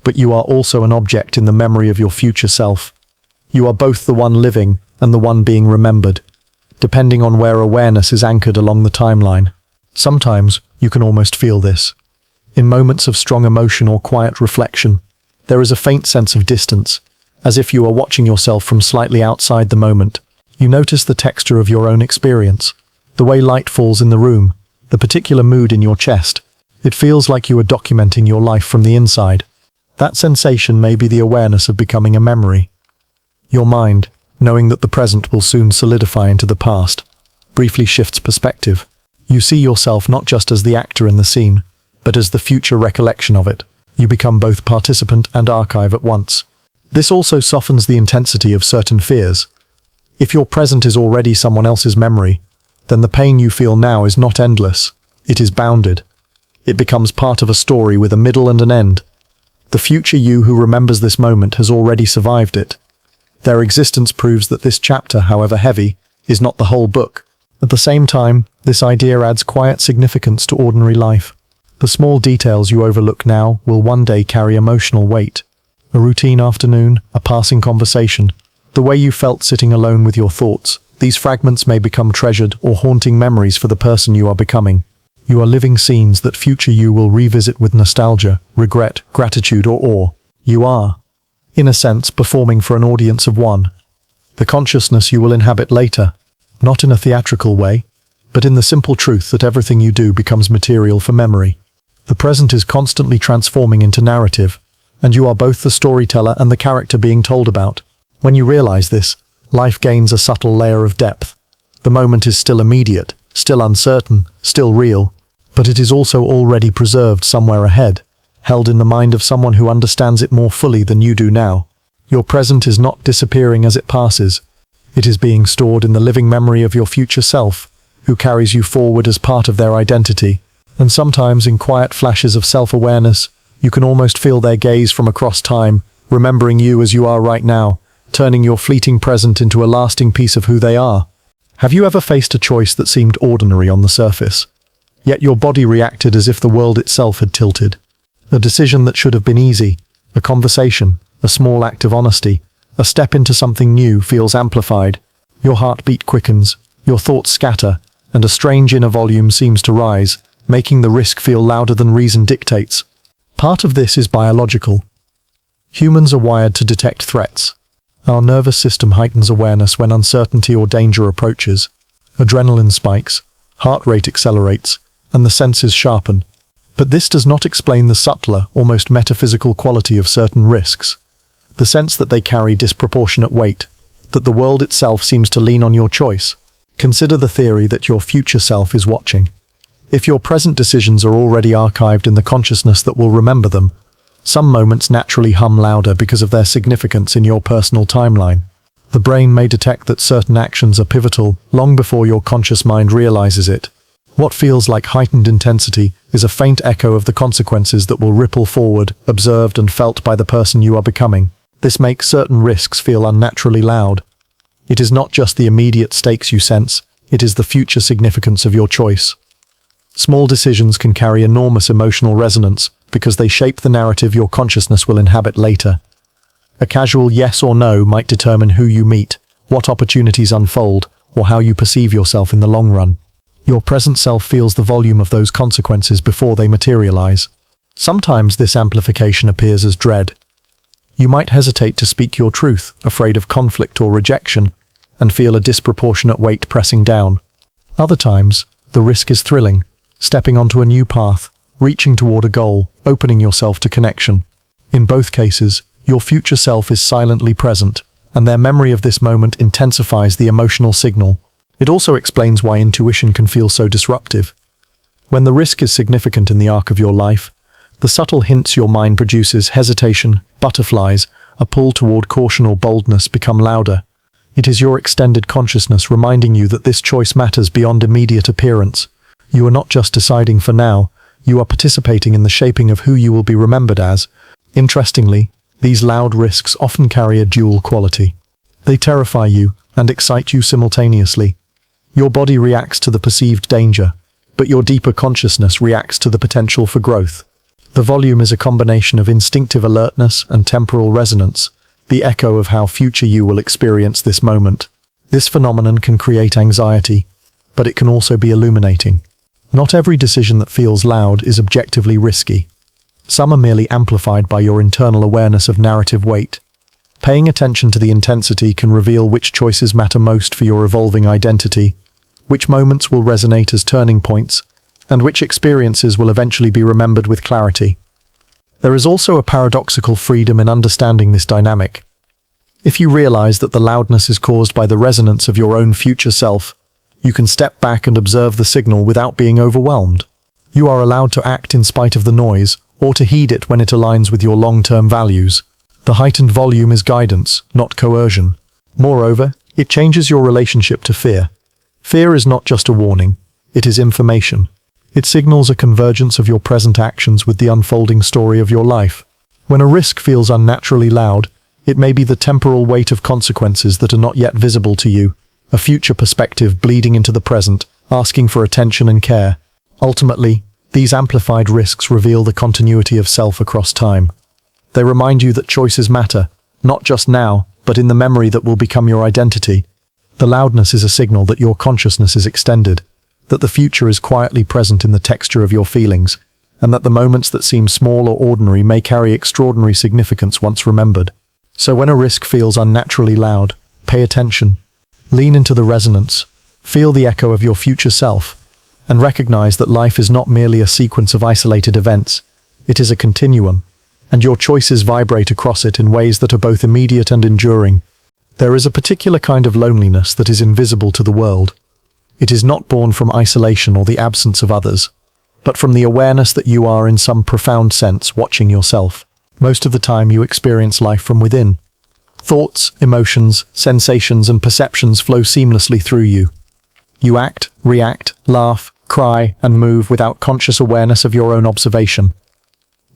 but you are also an object in the memory of your future self. You are both the one living and the one being remembered, depending on where awareness is anchored along the timeline. Sometimes you can almost feel this. In moments of strong emotion or quiet reflection, there is a faint sense of distance, as if you are watching yourself from slightly outside the moment. You notice the texture of your own experience, the way light falls in the room, the particular mood in your chest. It feels like you are documenting your life from the inside. That sensation may be the awareness of becoming a memory. Your mind, knowing that the present will soon solidify into the past, briefly shifts perspective. You see yourself not just as the actor in the scene, but as the future recollection of it. You become both participant and archive at once. This also softens the intensity of certain fears. If your present is already someone else's memory, then the pain you feel now is not endless. It is bounded. It becomes part of a story with a middle and an end. The future you who remembers this moment has already survived it. Their existence proves that this chapter, however heavy, is not the whole book. At the same time, this idea adds quiet significance to ordinary life. The small details you overlook now will one day carry emotional weight. A routine afternoon, a passing conversation, the way you felt sitting alone with your thoughts. These fragments may become treasured or haunting memories for the person you are becoming. You are living scenes that future you will revisit with nostalgia, regret, gratitude, or awe. You are, in a sense, performing for an audience of one. The consciousness you will inhabit later, not in a theatrical way, but in the simple truth that everything you do becomes material for memory. The present is constantly transforming into narrative, and you are both the storyteller and the character being told about. When you realize this, life gains a subtle layer of depth. The moment is still immediate, still uncertain, still real, but it is also already preserved somewhere ahead, held in the mind of someone who understands it more fully than you do now. Your present is not disappearing as it passes. It is being stored in the living memory of your future self, who carries you forward as part of their identity. And sometimes in quiet flashes of self-awareness, you can almost feel their gaze from across time, remembering you as you are right now, turning your fleeting present into a lasting piece of who they are. Have you ever faced a choice that seemed ordinary on the surface, yet your body reacted as if the world itself had tilted? A decision that should have been easy, a conversation, a small act of honesty, a step into something new feels amplified. Your heartbeat quickens, your thoughts scatter, and a strange inner volume seems to rise, making the risk feel louder than reason dictates. Part of this is biological. Humans are wired to detect threats. Our nervous system heightens awareness when uncertainty or danger approaches. Adrenaline spikes, heart rate accelerates, and the senses sharpen. But this does not explain the subtler, almost metaphysical quality of certain risks. The sense that they carry disproportionate weight, that the world itself seems to lean on your choice. Consider the theory that your future self is watching. If your present decisions are already archived in the consciousness that will remember them, some moments naturally hum louder because of their significance in your personal timeline. The brain may detect that certain actions are pivotal long before your conscious mind realizes it. What feels like heightened intensity is a faint echo of the consequences that will ripple forward, observed and felt by the person you are becoming. This makes certain risks feel unnaturally loud. It is not just the immediate stakes you sense, it is the future significance of your choice. Small decisions can carry enormous emotional resonance because they shape the narrative your consciousness will inhabit later. A casual yes or no might determine who you meet, what opportunities unfold, or how you perceive yourself in the long run. Your present self feels the volume of those consequences before they materialize. Sometimes this amplification appears as dread. You might hesitate to speak your truth, afraid of conflict or rejection, and feel a disproportionate weight pressing down. Other times, the risk is thrilling, stepping onto a new path, reaching toward a goal, opening yourself to connection. In both cases, your future self is silently present, and their memory of this moment intensifies the emotional signal. It also explains why intuition can feel so disruptive. When the risk is significant in the arc of your life, the subtle hints your mind produces, hesitation, butterflies, a pull toward caution or boldness, become louder. It is your extended consciousness reminding you that this choice matters beyond immediate appearance. You are not just deciding for now, you are participating in the shaping of who you will be remembered as. Interestingly, these loud risks often carry a dual quality. They terrify you and excite you simultaneously. Your body reacts to the perceived danger, but your deeper consciousness reacts to the potential for growth. The volume is a combination of instinctive alertness and temporal resonance, the echo of how future you will experience this moment. This phenomenon can create anxiety, but it can also be illuminating. Not every decision that feels loud is objectively risky. Some are merely amplified by your internal awareness of narrative weight. Paying attention to the intensity can reveal which choices matter most for your evolving identity, which moments will resonate as turning points, and which experiences will eventually be remembered with clarity. There is also a paradoxical freedom in understanding this dynamic. If you realize that the loudness is caused by the resonance of your own future self, you can step back and observe the signal without being overwhelmed. You are allowed to act in spite of the noise, or to heed it when it aligns with your long-term values. The heightened volume is guidance, not coercion. Moreover, it changes your relationship to fear. Fear is not just a warning, it is information. It signals a convergence of your present actions with the unfolding story of your life. When a risk feels unnaturally loud, it may be the temporal weight of consequences that are not yet visible to you, a future perspective bleeding into the present, asking for attention and care. Ultimately, these amplified risks reveal the continuity of self across time. They remind you that choices matter, not just now, but in the memory that will become your identity. The loudness is a signal that your consciousness is extended, that the future is quietly present in the texture of your feelings, and that the moments that seem small or ordinary may carry extraordinary significance once remembered. So when a risk feels unnaturally loud, pay attention. Lean into the resonance, feel the echo of your future self, and recognize that life is not merely a sequence of isolated events, it is a continuum, and your choices vibrate across it in ways that are both immediate and enduring. There is a particular kind of loneliness that is invisible to the world. It is not born from isolation or the absence of others, but from the awareness that you are in some profound sense watching yourself. Most of the time you experience life from within. Thoughts, emotions, sensations, and perceptions flow seamlessly through you. You act, react, laugh, cry, and move without conscious awareness of your own observation.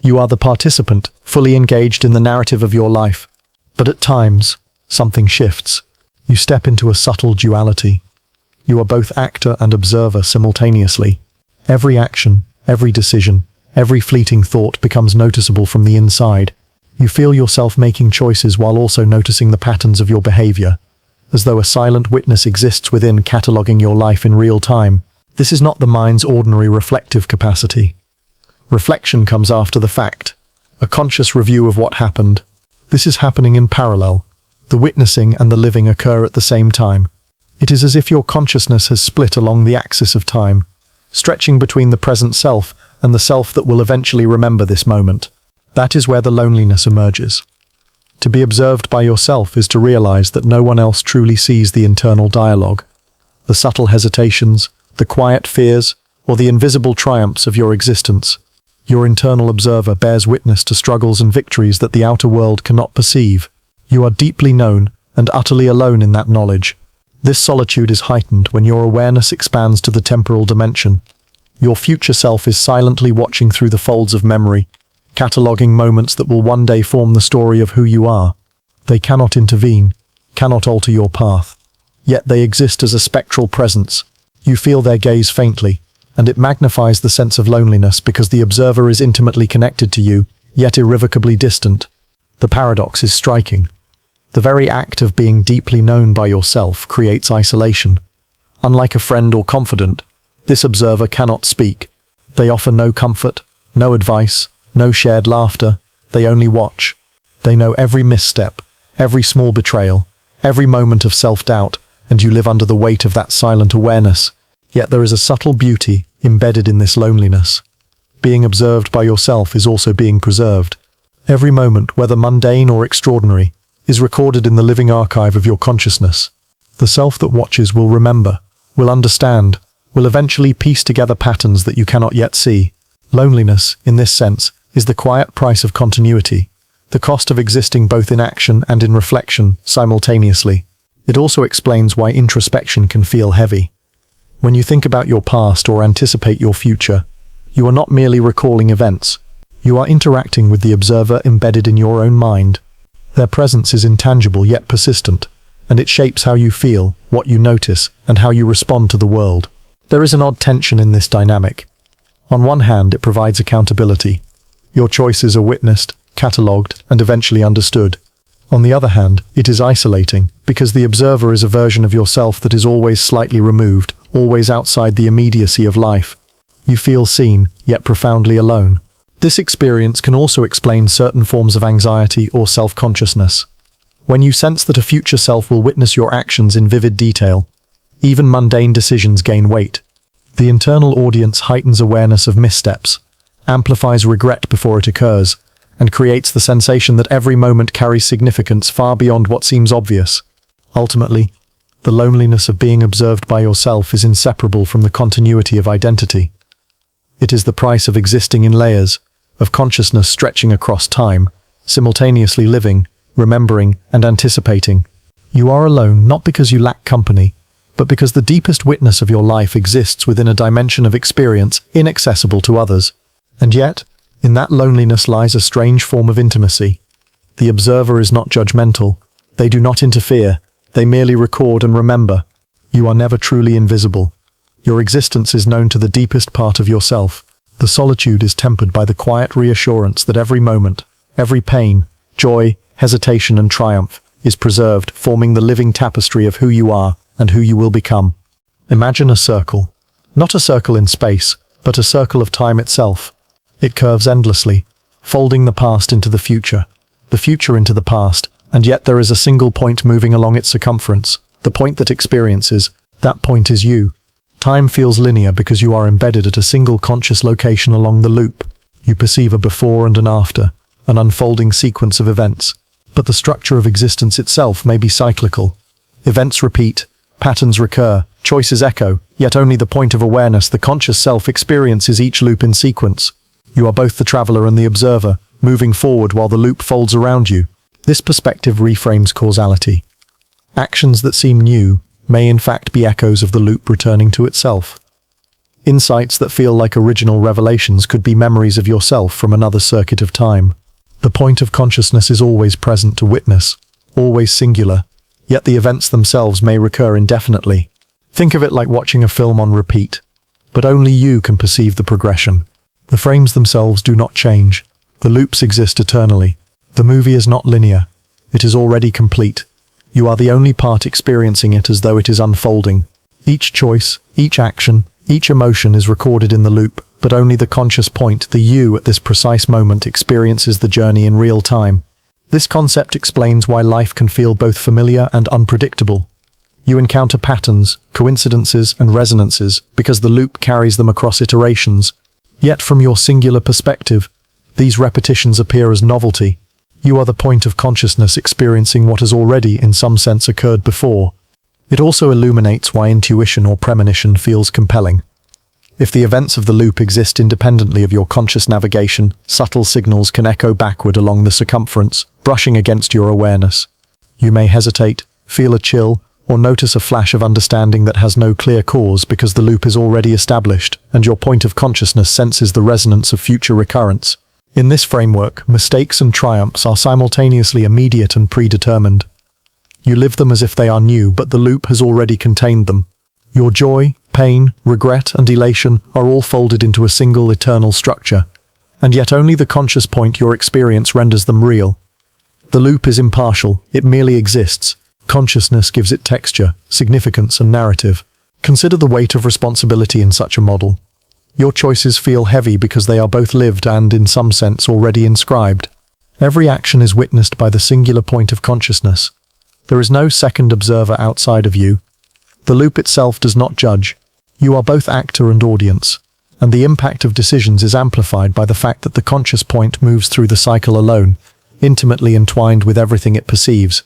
You are the participant, fully engaged in the narrative of your life. But at times, something shifts. You step into a subtle duality. You are both actor and observer simultaneously. Every action, every decision, every fleeting thought becomes noticeable from the inside. You feel yourself making choices while also noticing the patterns of your behavior, as though a silent witness exists within, cataloging your life in real time. This is not the mind's ordinary reflective capacity. Reflection comes after the fact, a conscious review of what happened. This is happening in parallel. The witnessing and the living occur at the same time. It is as if your consciousness has split along the axis of time, stretching between the present self and the self that will eventually remember this moment. That is where the loneliness emerges. To be observed by yourself is to realize that no one else truly sees the internal dialogue, the subtle hesitations, the quiet fears, or the invisible triumphs of your existence. Your internal observer bears witness to struggles and victories that the outer world cannot perceive. You are deeply known and utterly alone in that knowledge. This solitude is heightened when your awareness expands to the temporal dimension. Your future self is silently watching through the folds of memory, cataloging moments that will one day form the story of who you are. They cannot intervene, cannot alter your path. Yet they exist as a spectral presence. You feel their gaze faintly, and it magnifies the sense of loneliness because the observer is intimately connected to you, yet irrevocably distant. The paradox is striking. The very act of being deeply known by yourself creates isolation. Unlike a friend or confidant, this observer cannot speak. They offer no comfort, no advice, no shared laughter. They only watch. They know every misstep, every small betrayal, every moment of self-doubt, and you live under the weight of that silent awareness. Yet there is a subtle beauty embedded in this loneliness. Being observed by yourself is also being preserved. Every moment, whether mundane or extraordinary, is recorded in the living archive of your consciousness. The self that watches will remember, will understand, will eventually piece together patterns that you cannot yet see. Loneliness, in this sense, is the quiet price of continuity, the cost of existing both in action and in reflection simultaneously. It also explains why introspection can feel heavy. When you think about your past or anticipate your future, you are not merely recalling events. You are interacting with the observer embedded in your own mind. Their presence is intangible yet persistent, and it shapes how you feel, what you notice, and how you respond to the world. There is an odd tension in this dynamic. On one hand, it provides accountability. Your choices are witnessed, catalogued, and eventually understood. On the other hand, it is isolating, because the observer is a version of yourself that is always slightly removed, always outside the immediacy of life. You feel seen, yet profoundly alone. This experience can also explain certain forms of anxiety or self-consciousness. When you sense that a future self will witness your actions in vivid detail, even mundane decisions gain weight. The internal audience heightens awareness of missteps, amplifies regret before it occurs, and creates the sensation that every moment carries significance far beyond what seems obvious. Ultimately, the loneliness of being observed by yourself is inseparable from the continuity of identity. It is the price of existing in layers, of consciousness stretching across time, simultaneously living, remembering, and anticipating. You are alone not because you lack company, but because the deepest witness of your life exists within a dimension of experience inaccessible to others. And yet, in that loneliness lies a strange form of intimacy. The observer is not judgmental. They do not interfere. They merely record and remember. You are never truly invisible. Your existence is known to the deepest part of yourself. The solitude is tempered by the quiet reassurance that every moment, every pain, joy, hesitation, and triumph is preserved, forming the living tapestry of who you are and who you will become. Imagine a circle. Not a circle in space, but a circle of time itself. It curves endlessly, folding the past into the future into the past, and yet there is a single point moving along its circumference, the point that experiences. That point is you. Time feels linear because you are embedded at a single conscious location along the loop. You perceive a before and an after, an unfolding sequence of events. But the structure of existence itself may be cyclical. Events repeat, patterns recur, choices echo, yet only the point of awareness, the conscious self, experiences each loop in sequence. You are both the traveler and the observer, moving forward while the loop folds around you. This perspective reframes causality. Actions that seem new may in fact be echoes of the loop returning to itself. Insights that feel like original revelations could be memories of yourself from another circuit of time. The point of consciousness is always present to witness, always singular, yet the events themselves may recur indefinitely. Think of it like watching a film on repeat, but only you can perceive the progression. The frames themselves do not change. The loops exist eternally. The movie is not linear. It is already complete. You are the only part experiencing it as though it is unfolding. Each choice, each action, each emotion is recorded in the loop, but only the conscious point, the you at this precise moment, experiences the journey in real time. This concept explains why life can feel both familiar and unpredictable. You encounter patterns, coincidences, and resonances because the loop carries them across iterations. Yet from your singular perspective, these repetitions appear as novelty. You are the point of consciousness experiencing what has already, in some sense, occurred before. It also illuminates why intuition or premonition feels compelling. If the events of the loop exist independently of your conscious navigation, subtle signals can echo backward along the circumference, brushing against your awareness. You may hesitate, feel a chill, or notice a flash of understanding that has no clear cause because the loop is already established, and your point of consciousness senses the resonance of future recurrence. In this framework, mistakes and triumphs are simultaneously immediate and predetermined. You live them as if they are new, but the loop has already contained them. Your joy, pain, regret, and elation are all folded into a single eternal structure, and yet only the conscious point your experience renders them real. The loop is impartial, it merely exists. Consciousness gives it texture, significance, and narrative. Consider the weight of responsibility in such a model. Your choices feel heavy because they are both lived and, in some sense, already inscribed. Every action is witnessed by the singular point of consciousness. There is no second observer outside of you. The loop itself does not judge. You are both actor and audience, and the impact of decisions is amplified by the fact that the conscious point moves through the cycle alone, intimately entwined with everything it perceives.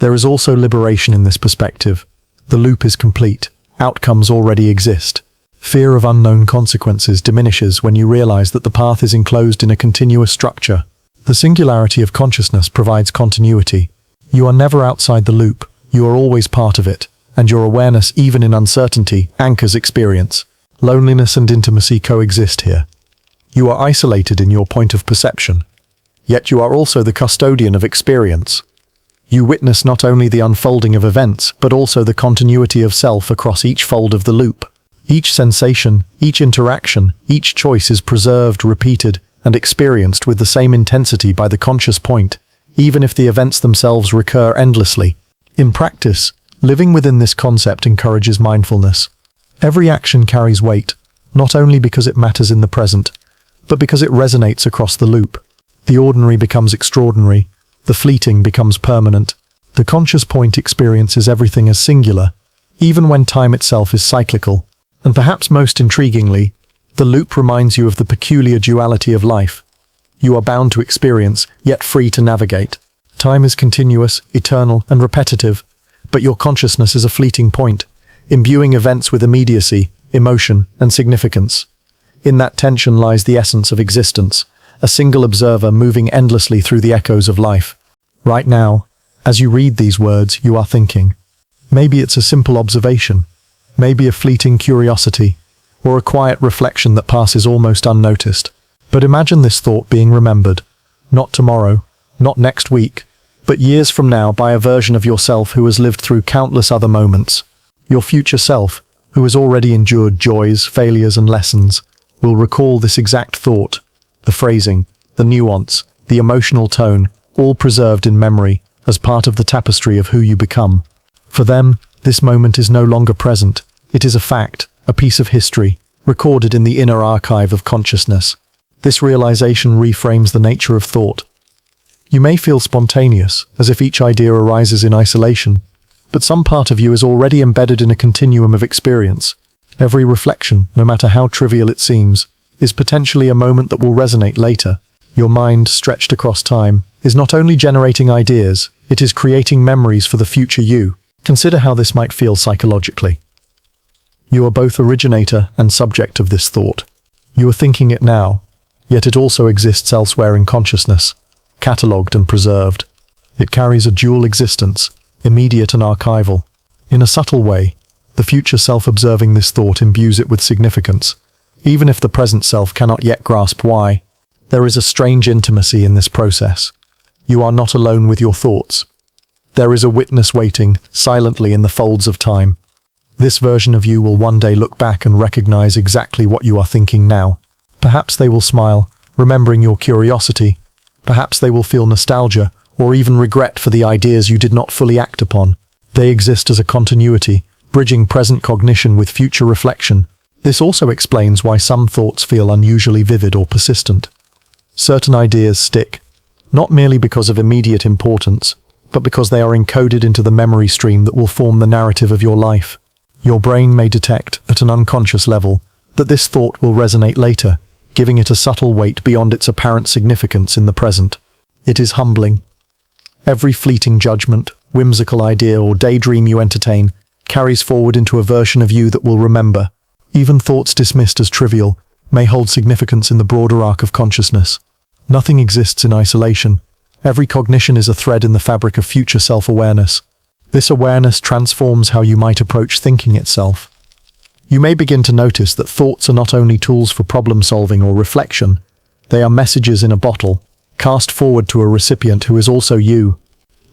There is also liberation in this perspective. The loop is complete. Outcomes already exist. Fear of unknown consequences diminishes when you realize that the path is enclosed in a continuous structure. The singularity of consciousness provides continuity. You are never outside the loop. You are always part of it, and your awareness, even in uncertainty, anchors experience. Loneliness and intimacy coexist here. You are isolated in your point of perception, yet you are also the custodian of experience. You witness not only the unfolding of events, but also the continuity of self across each fold of the loop. Each sensation, each interaction, each choice is preserved, repeated, and experienced with the same intensity by the conscious point, even if the events themselves recur endlessly. In practice, living within this concept encourages mindfulness. Every action carries weight, not only because it matters in the present, but because it resonates across the loop. The ordinary becomes extraordinary, the fleeting becomes permanent. The conscious point experiences everything as singular, even when time itself is cyclical. And perhaps most intriguingly, the loop reminds you of the peculiar duality of life. You are bound to experience, yet free to navigate. Time is continuous, eternal, and repetitive, but your consciousness is a fleeting point, imbuing events with immediacy, emotion, and significance. In that tension lies the essence of existence, a single observer moving endlessly through the echoes of life. Right now, as you read these words, you are thinking. Maybe it's a simple observation, maybe a fleeting curiosity, or a quiet reflection that passes almost unnoticed. But imagine this thought being remembered, not tomorrow, not next week, but years from now by a version of yourself who has lived through countless other moments. Your future self, who has already endured joys, failures, and lessons, will recall this exact thought, the phrasing, the nuance, the emotional tone, all preserved in memory as part of the tapestry of who you become. For them, this moment is no longer present. It is a fact, a piece of history, recorded in the inner archive of consciousness. This realization reframes the nature of thought. You may feel spontaneous, as if each idea arises in isolation, but some part of you is already embedded in a continuum of experience. Every reflection, no matter how trivial it seems, is potentially a moment that will resonate later. Your mind, stretched across time, is not only generating ideas, it is creating memories for the future you. Consider how this might feel psychologically. You are both originator and subject of this thought. You are thinking it now, yet it also exists elsewhere in consciousness, catalogued and preserved. It carries a dual existence, immediate and archival. In a subtle way, the future self observing this thought imbues it with significance, even if the present self cannot yet grasp why. There is a strange intimacy in this process. You are not alone with your thoughts. There is a witness waiting, silently in the folds of time. This version of you will one day look back and recognize exactly what you are thinking now. Perhaps they will smile, remembering your curiosity. Perhaps they will feel nostalgia, or even regret for the ideas you did not fully act upon. They exist as a continuity, bridging present cognition with future reflection. This also explains why some thoughts feel unusually vivid or persistent. Certain ideas stick, not merely because of immediate importance, but because they are encoded into the memory stream that will form the narrative of your life. Your brain may detect, at an unconscious level, that this thought will resonate later, giving it a subtle weight beyond its apparent significance in the present. It is humbling. Every fleeting judgment, whimsical idea, or daydream you entertain carries forward into a version of you that will remember. Even thoughts dismissed as trivial may hold significance in the broader arc of consciousness. Nothing exists in isolation. Every cognition is a thread in the fabric of future self-awareness. This awareness transforms how you might approach thinking itself. You may begin to notice that thoughts are not only tools for problem-solving or reflection, they are messages in a bottle, cast forward to a recipient who is also you.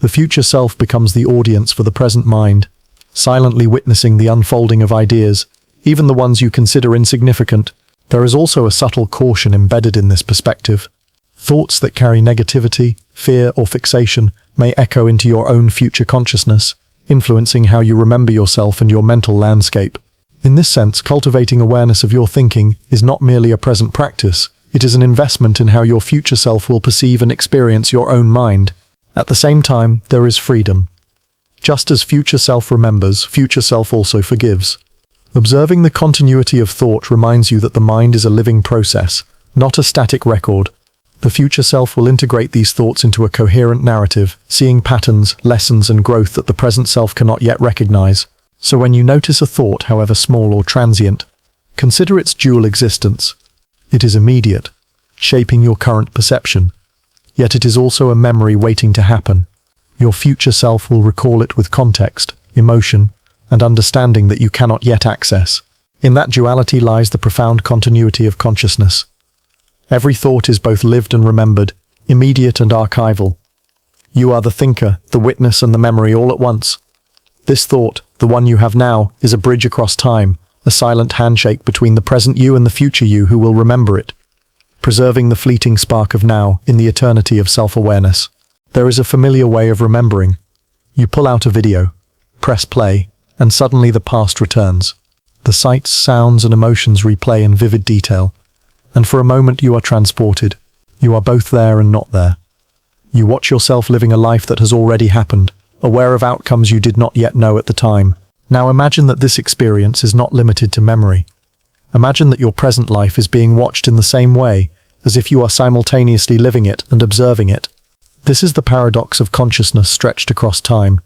The future self becomes the audience for the present mind, silently witnessing the unfolding of ideas, even the ones you consider insignificant. There is also a subtle caution embedded in this perspective. Thoughts that carry negativity, fear, or fixation may echo into your own future consciousness, influencing how you remember yourself and your mental landscape. In this sense, cultivating awareness of your thinking is not merely a present practice, it is an investment in how your future self will perceive and experience your own mind. At the same time, there is freedom. Just as future self remembers, future self also forgives. Observing the continuity of thought reminds you that the mind is a living process, not a static record. The future self will integrate these thoughts into a coherent narrative, seeing patterns, lessons, and growth that the present self cannot yet recognize. So when you notice a thought, however small or transient, consider its dual existence. It is immediate, shaping your current perception. Yet it is also a memory waiting to happen. Your future self will recall it with context, emotion, and understanding that you cannot yet access. In that duality lies the profound continuity of consciousness. Every thought is both lived and remembered, immediate and archival. You are the thinker, the witness, and the memory all at once. This thought, the one you have now, is a bridge across time, a silent handshake between the present you and the future you who will remember it. preserving the fleeting spark of now in the eternity of self-awareness. There is a familiar way of remembering. You pull out a video, press play, and suddenly the past returns. The sights, sounds, and emotions replay in vivid detail, and for a moment you are transported. You are both there and not there. You watch yourself living a life that has already happened, aware of outcomes you did not yet know at the time. Now imagine that this experience is not limited to memory. Imagine that your present life is being watched in the same way, as if you are simultaneously living it and observing it. This is the paradox of consciousness stretched across time.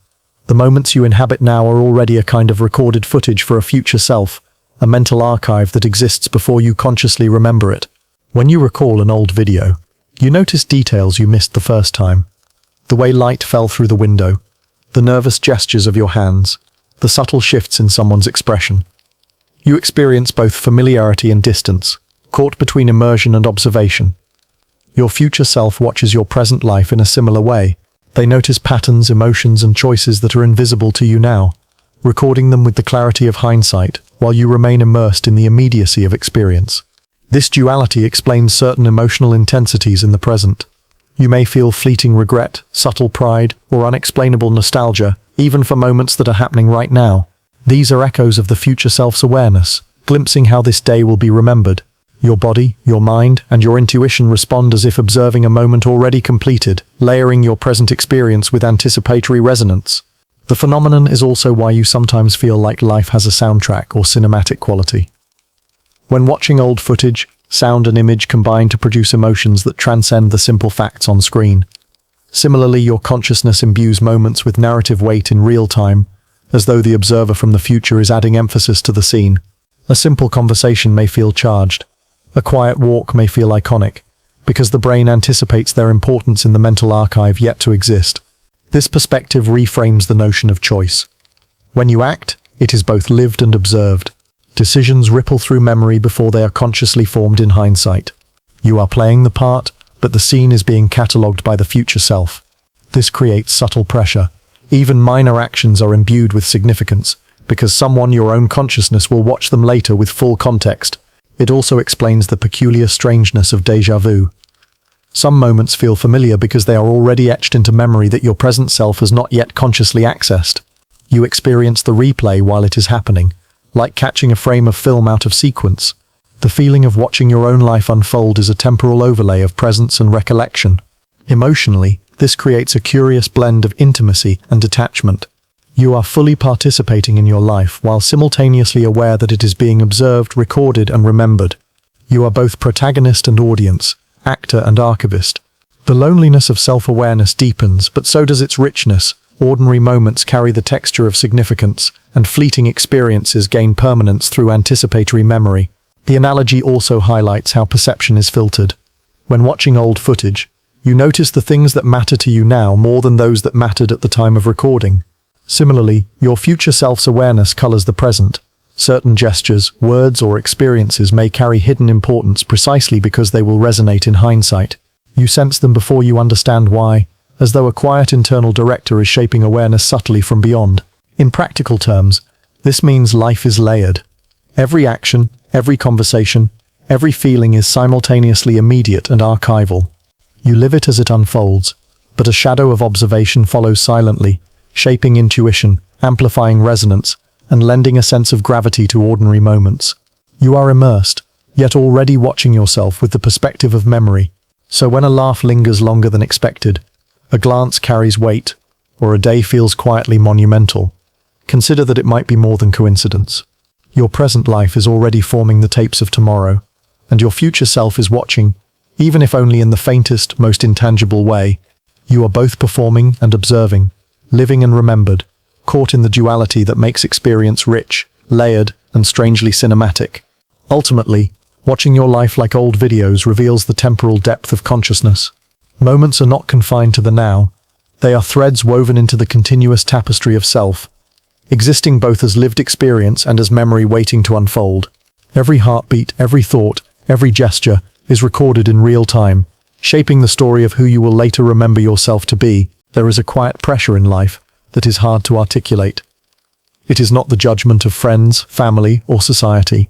The moments you inhabit now are already a kind of recorded footage for a future self, a mental archive that exists before you consciously remember it. When you recall an old video, you notice details you missed the first time. The way light fell through the window, the nervous gestures of your hands, the subtle shifts in someone's expression. You experience both familiarity and distance, caught between immersion and observation. Your future self watches your present life in a similar way. They notice patterns, emotions, and choices that are invisible to you now, recording them with the clarity of hindsight, while you remain immersed in the immediacy of experience. This duality explains certain emotional intensities in the present. You may feel fleeting regret, subtle pride, or unexplainable nostalgia, even for moments that are happening right now. These are echoes of the future self's awareness, glimpsing how this day will be remembered. Your body, your mind, and your intuition respond as if observing a moment already completed, layering your present experience with anticipatory resonance. The phenomenon is also why you sometimes feel like life has a soundtrack or cinematic quality. When watching old footage, sound and image combine to produce emotions that transcend the simple facts on screen. Similarly, your consciousness imbues moments with narrative weight in real time, as though the observer from the future is adding emphasis to the scene. A simple conversation may feel charged. A quiet walk may feel iconic, because the brain anticipates their importance in the mental archive yet to exist. This perspective reframes the notion of choice. When you act, it is both lived and observed. Decisions ripple through memory before they are consciously formed in hindsight. You are playing the part, but the scene is being catalogued by the future self. This creates subtle pressure. Even minor actions are imbued with significance, because someone your own consciousness will watch them later with full context. It also explains the peculiar strangeness of déjà vu. Some moments feel familiar because they are already etched into memory that your present self has not yet consciously accessed. You experience the replay while it is happening, like catching a frame of film out of sequence. The feeling of watching your own life unfold is a temporal overlay of presence and recollection. Emotionally, this creates a curious blend of intimacy and detachment. You are fully participating in your life while simultaneously aware that it is being observed, recorded, and remembered. You are both protagonist and audience, actor and archivist. The loneliness of self-awareness deepens, but so does its richness. Ordinary moments carry the texture of significance, and fleeting experiences gain permanence through anticipatory memory. The analogy also highlights how perception is filtered. When watching old footage, you notice the things that matter to you now more than those that mattered at the time of recording. Similarly, your future self's awareness colors the present. Certain gestures, words, or experiences may carry hidden importance precisely because they will resonate in hindsight. You sense them before you understand why, as though a quiet internal director is shaping awareness subtly from beyond. In practical terms, this means life is layered. Every action, every conversation, every feeling is simultaneously immediate and archival. You live it as it unfolds, but a shadow of observation follows silently, shaping intuition, amplifying resonance, and lending a sense of gravity to ordinary moments. You are immersed, yet already watching yourself with the perspective of memory. So when a laugh lingers longer than expected, a glance carries weight, or a day feels quietly monumental, consider that it might be more than coincidence. Your present life is already forming the tapes of tomorrow, and your future self is watching, even if only in the faintest, most intangible way. You are both performing and observing, living and remembered, caught in the duality that makes experience rich, layered, and strangely cinematic. Ultimately, watching your life like old videos reveals the temporal depth of consciousness. Moments are not confined to the now. They are threads woven into the continuous tapestry of self, existing both as lived experience and as memory waiting to unfold. Every heartbeat, every thought, every gesture is recorded in real time, shaping the story of who you will later remember yourself to be. There is a quiet pressure in life that is hard to articulate. It is not the judgment of friends, family, or society.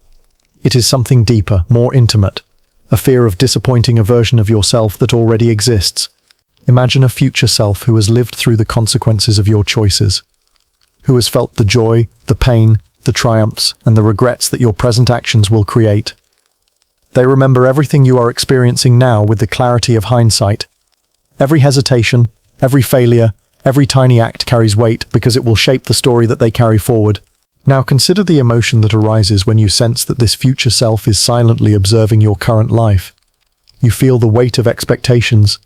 It is something deeper, more intimate, a fear of disappointing a version of yourself that already exists. Imagine a future self who has lived through the consequences of your choices, who has felt the joy, the pain, the triumphs, and the regrets that your present actions will create. They remember everything you are experiencing now with the clarity of hindsight. Every hesitation, every failure, every tiny act carries weight because it will shape the story that they carry forward. Now consider the emotion that arises when you sense that this future self is silently observing your current life. You feel the weight of expectations,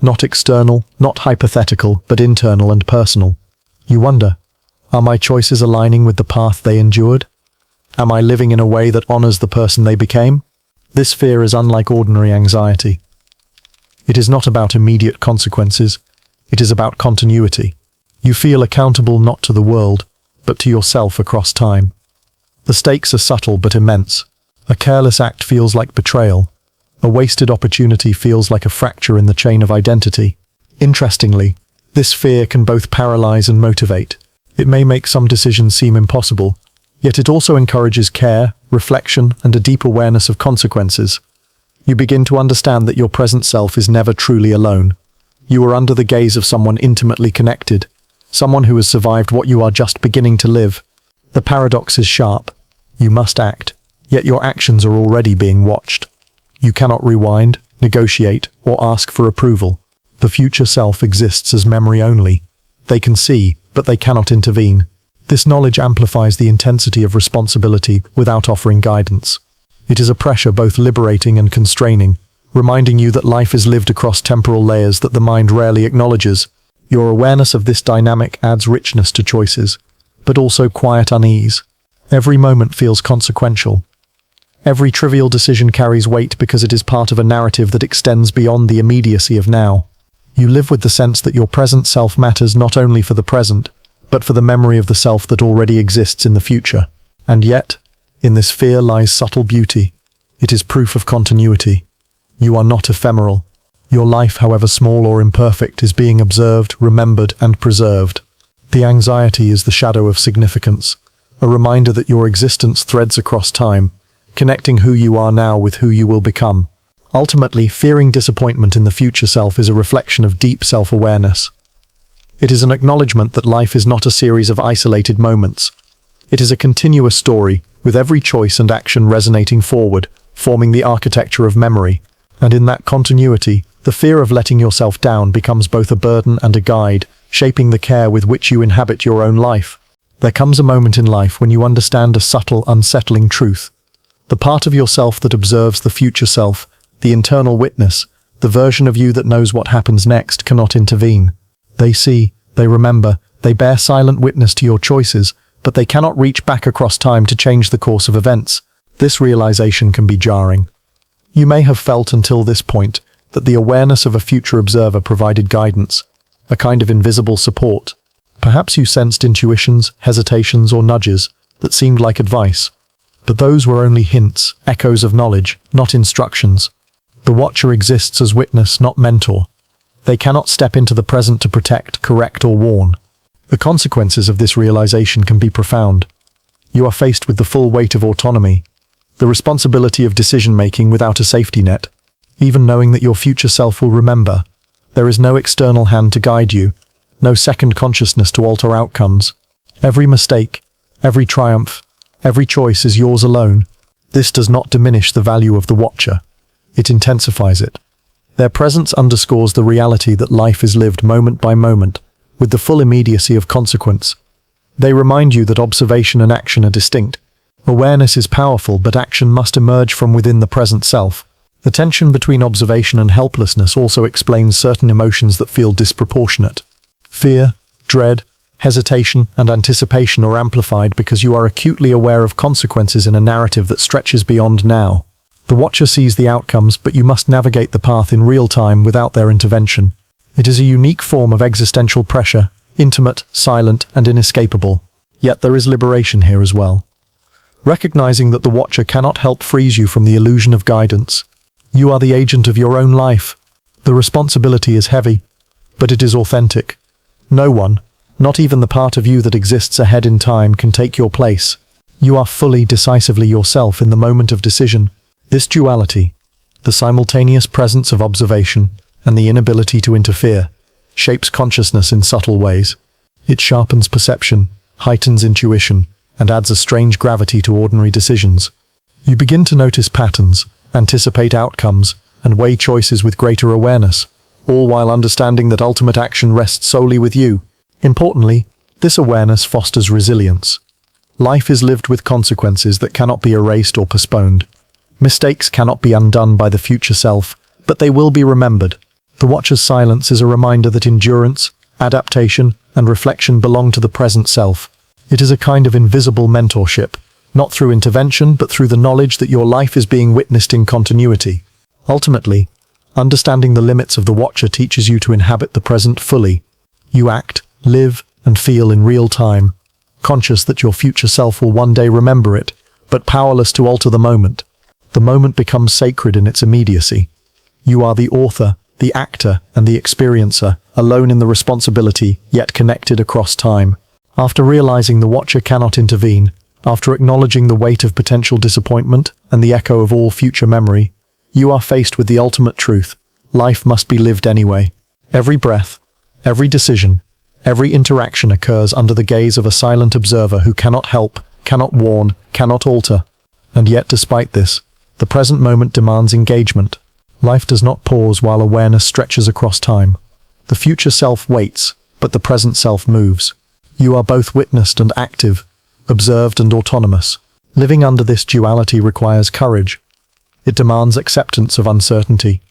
not external, not hypothetical, but internal and personal. You wonder, are my choices aligning with the path they endured? Am I living in a way that honors the person they became? This fear is unlike ordinary anxiety. It is not about immediate consequences, it is about continuity. You feel accountable not to the world, but to yourself across time. The stakes are subtle but immense. A careless act feels like betrayal. A wasted opportunity feels like a fracture in the chain of identity. Interestingly, this fear can both paralyze and motivate. It may make some decisions seem impossible, yet it also encourages care, reflection, and a deep awareness of consequences. You begin to understand that your present self is never truly alone. You are under the gaze of someone intimately connected, someone who has survived what you are just beginning to live. The paradox is sharp. You must act, yet your actions are already being watched. You cannot rewind, negotiate, or ask for approval. The future self exists as memory only. They can see, but they cannot intervene. This knowledge amplifies the intensity of responsibility without offering guidance. It is a pressure both liberating and constraining, reminding you that life is lived across temporal layers that the mind rarely acknowledges. Your awareness of this dynamic adds richness to choices, but also quiet unease. Every moment feels consequential. Every trivial decision carries weight because it is part of a narrative that extends beyond the immediacy of now. You live with the sense that your present self matters not only for the present, but for the memory of the self that already exists in the future. And yet, in this fear lies subtle beauty. It is proof of continuity. You are not ephemeral. Your life, however small or imperfect, is being observed, remembered, and preserved. The anxiety is the shadow of significance, a reminder that your existence threads across time, connecting who you are now with who you will become. Ultimately, fearing disappointment in the future self is a reflection of deep self-awareness. It is an acknowledgement that life is not a series of isolated moments. It is a continuous story, with every choice and action resonating forward, forming the architecture of memory. And in that continuity, the fear of letting yourself down becomes both a burden and a guide, shaping the care with which you inhabit your own life. There comes a moment in life when you understand a subtle, unsettling truth. The part of yourself that observes the future self, the internal witness, the version of you that knows what happens next, cannot intervene. They see, they remember, they bear silent witness to your choices, but they cannot reach back across time to change the course of events. This realization can be jarring. You may have felt until this point that the awareness of a future observer provided guidance, a kind of invisible support. Perhaps you sensed intuitions, hesitations, or nudges that seemed like advice. But those were only hints, echoes of knowledge, not instructions. The watcher exists as witness, not mentor. They cannot step into the present to protect, correct, or warn. The consequences of this realization can be profound. You are faced with the full weight of autonomy, the responsibility of decision-making without a safety net. Even knowing that your future self will remember, there is no external hand to guide you, no second consciousness to alter outcomes. Every mistake, every triumph, every choice is yours alone. This does not diminish the value of the watcher. It intensifies it. Their presence underscores the reality that life is lived moment by moment, with the full immediacy of consequence. They remind you that observation and action are distinct. Awareness is powerful, but action must emerge from within the present self. The tension between observation and helplessness also explains certain emotions that feel disproportionate. Fear, dread, hesitation, and anticipation are amplified because you are acutely aware of consequences in a narrative that stretches beyond now. The watcher sees the outcomes, but you must navigate the path in real time without their intervention. It is a unique form of existential pressure, intimate, silent, and inescapable. Yet there is liberation here as well. Recognizing that the watcher cannot help frees you from the illusion of guidance. You are the agent of your own life. The responsibility is heavy, but it is authentic. No one, not even the part of you that exists ahead in time, can take your place. You are fully, decisively yourself in the moment of decision. This duality, The simultaneous presence of observation and the inability to interfere shapes consciousness in subtle ways. It sharpens perception, heightens intuition, and adds a strange gravity to ordinary decisions. You begin to notice patterns, anticipate outcomes, and weigh choices with greater awareness, all while understanding that ultimate action rests solely with you. Importantly, this awareness fosters resilience. Life is lived with consequences that cannot be erased or postponed. Mistakes cannot be undone by the future self, but they will be remembered. The watcher's silence is a reminder that endurance, adaptation, and reflection belong to the present self. It is a kind of invisible mentorship, not through intervention, but through the knowledge that your life is being witnessed in continuity. Ultimately, understanding the limits of the watcher teaches you to inhabit the present fully. You act, live, and feel in real time, conscious that your future self will one day remember it, but powerless to alter the moment. The moment becomes sacred in its immediacy. You are the author, the actor, and the experiencer, alone in the responsibility, yet connected across time. After realizing the watcher cannot intervene, after acknowledging the weight of potential disappointment and the echo of all future memory, you are faced with the ultimate truth. Life must be lived anyway. Every breath, every decision, every interaction occurs under the gaze of a silent observer who cannot help, cannot warn, cannot alter. And yet, despite this, the present moment demands engagement. Life does not pause while awareness stretches across time. The future self waits, but the present self moves. You are both witnessed and active, observed and autonomous. Living under this duality requires courage. It demands acceptance of uncertainty.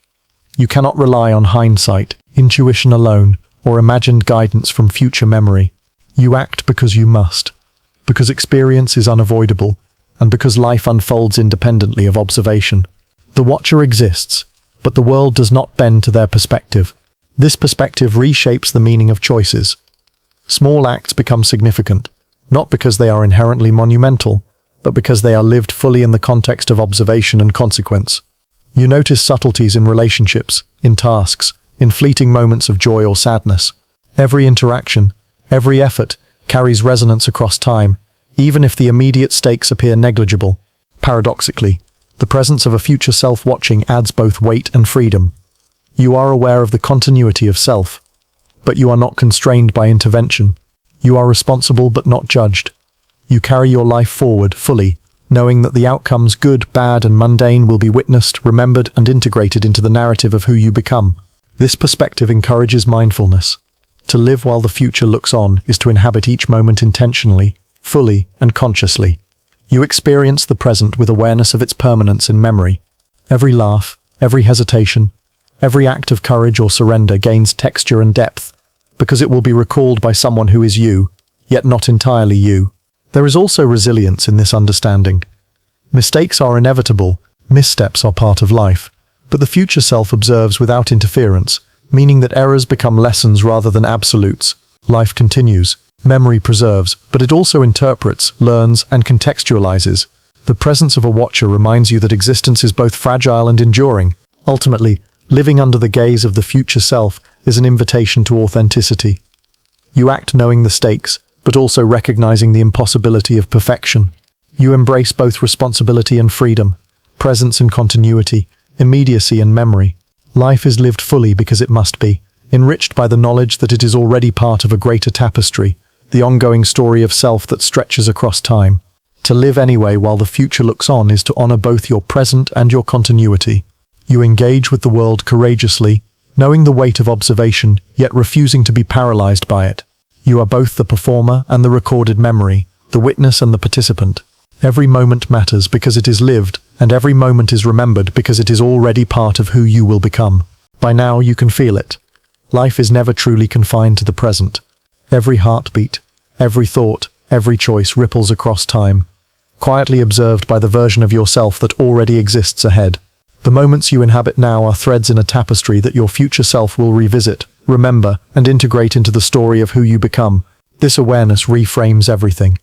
You cannot rely on hindsight, intuition alone, or imagined guidance from future memory. You act because you must, because experience is unavoidable, and because life unfolds independently of observation. The watcher exists, but the world does not bend to their perspective. This perspective reshapes the meaning of choices. Small acts become significant, not because they are inherently monumental, but because they are lived fully in the context of observation and consequence. You notice subtleties in relationships, in tasks, in fleeting moments of joy or sadness. Every interaction, every effort, carries resonance across time, even if the immediate stakes appear negligible. Paradoxically, the presence of a future self watching adds both weight and freedom. You are aware of the continuity of self, but you are not constrained by intervention. You are responsible but not judged. You carry your life forward fully, knowing that the outcomes, good, bad, and mundane, will be witnessed, remembered, and integrated into the narrative of who you become. This perspective encourages mindfulness. To live while the future looks on is to inhabit each moment intentionally, fully, and consciously. You experience the present with awareness of its permanence in memory. Every laugh, every hesitation, every act of courage or surrender gains texture and depth, because it will be recalled by someone who is you, yet not entirely you. There is also resilience in this understanding. Mistakes are inevitable, missteps are part of life, but the future self observes without interference, meaning that errors become lessons rather than absolutes. Life continues. Memory preserves, but it also interprets, learns, and contextualizes. The presence of a watcher reminds you that existence is both fragile and enduring. Ultimately, living under the gaze of the future self is an invitation to authenticity. You act knowing the stakes, but also recognizing the impossibility of perfection. You embrace both responsibility and freedom, presence and continuity, immediacy and memory. Life is lived fully because it must be, enriched by the knowledge that it is already part of a greater tapestry, the ongoing story of self that stretches across time. To live anyway while the future looks on is to honor both your present and your continuity. You engage with the world courageously, knowing the weight of observation, yet refusing to be paralyzed by it. You are both the performer and the recorded memory, the witness and the participant. Every moment matters because it is lived, and every moment is remembered because it is already part of who you will become. By now you can feel it. Life is never truly confined to the present. Every heartbeat, every thought, every choice ripples across time, quietly observed by the version of yourself that already exists ahead. The moments you inhabit now are threads in a tapestry that your future self will revisit, remember, and integrate into the story of who you become. This awareness reframes everything.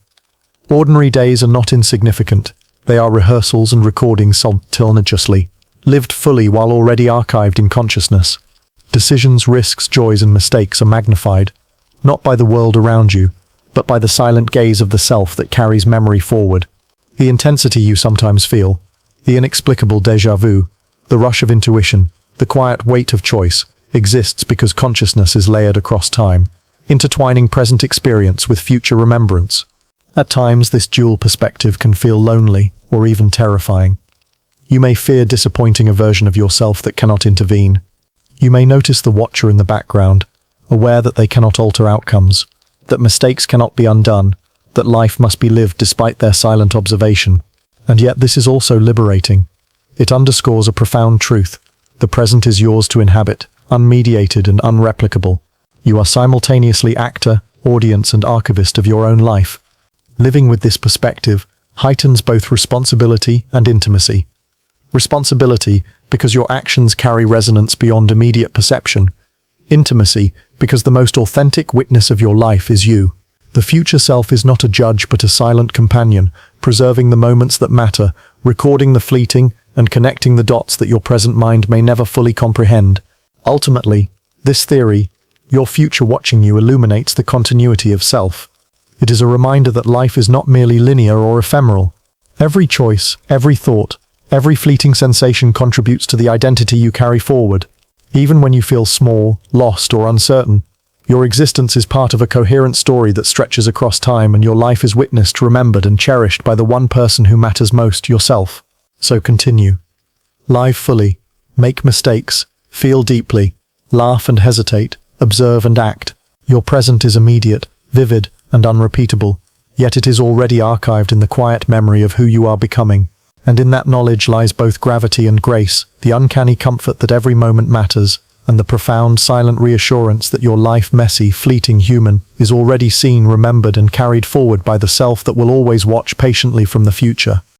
Ordinary days are not insignificant. They are rehearsals and recordings simultaneously, lived fully while already archived in consciousness. Decisions, risks, joys, and mistakes are magnified, not by the world around you, but by the silent gaze of the self that carries memory forward. The intensity you sometimes feel, the inexplicable déjà vu, The rush of intuition, the quiet weight of choice, exists because consciousness is layered across time, intertwining present experience with future remembrance. At times, this dual perspective can feel lonely or even terrifying. You may fear disappointing a version of yourself that cannot intervene. You may notice the watcher in the background, aware that they cannot alter outcomes, that mistakes cannot be undone, that life must be lived despite their silent observation. And yet this is also liberating. It underscores a profound truth. The present is yours to inhabit, unmediated and unreplicable. You are simultaneously actor, audience and archivist of your own life. Living with this perspective heightens both responsibility and intimacy. Responsibility, because your actions carry resonance beyond immediate perception. Intimacy, because the most authentic witness of your life is you. The future self is not a judge but a silent companion, preserving the moments that matter, recording the fleeting, and connecting the dots that your present mind may never fully comprehend. Ultimately, this theory, your future watching you, illuminates the continuity of self. It is a reminder that life is not merely linear or ephemeral. Every choice, every thought, every fleeting sensation contributes to the identity you carry forward. Even when you feel small, lost, or uncertain, your existence is part of a coherent story that stretches across time, and your life is witnessed, remembered, and cherished by the one person who matters most, yourself. So continue. Live fully, make mistakes, feel deeply, laugh and hesitate, observe and act. Your present is immediate, vivid, and unrepeatable, yet it is already archived in the quiet memory of who you are becoming. And in that knowledge lies both gravity and grace, the uncanny comfort that every moment matters, and the profound, silent reassurance that your life, messy, fleeting, human, is already seen, remembered, and carried forward by the self that will always watch patiently from the future.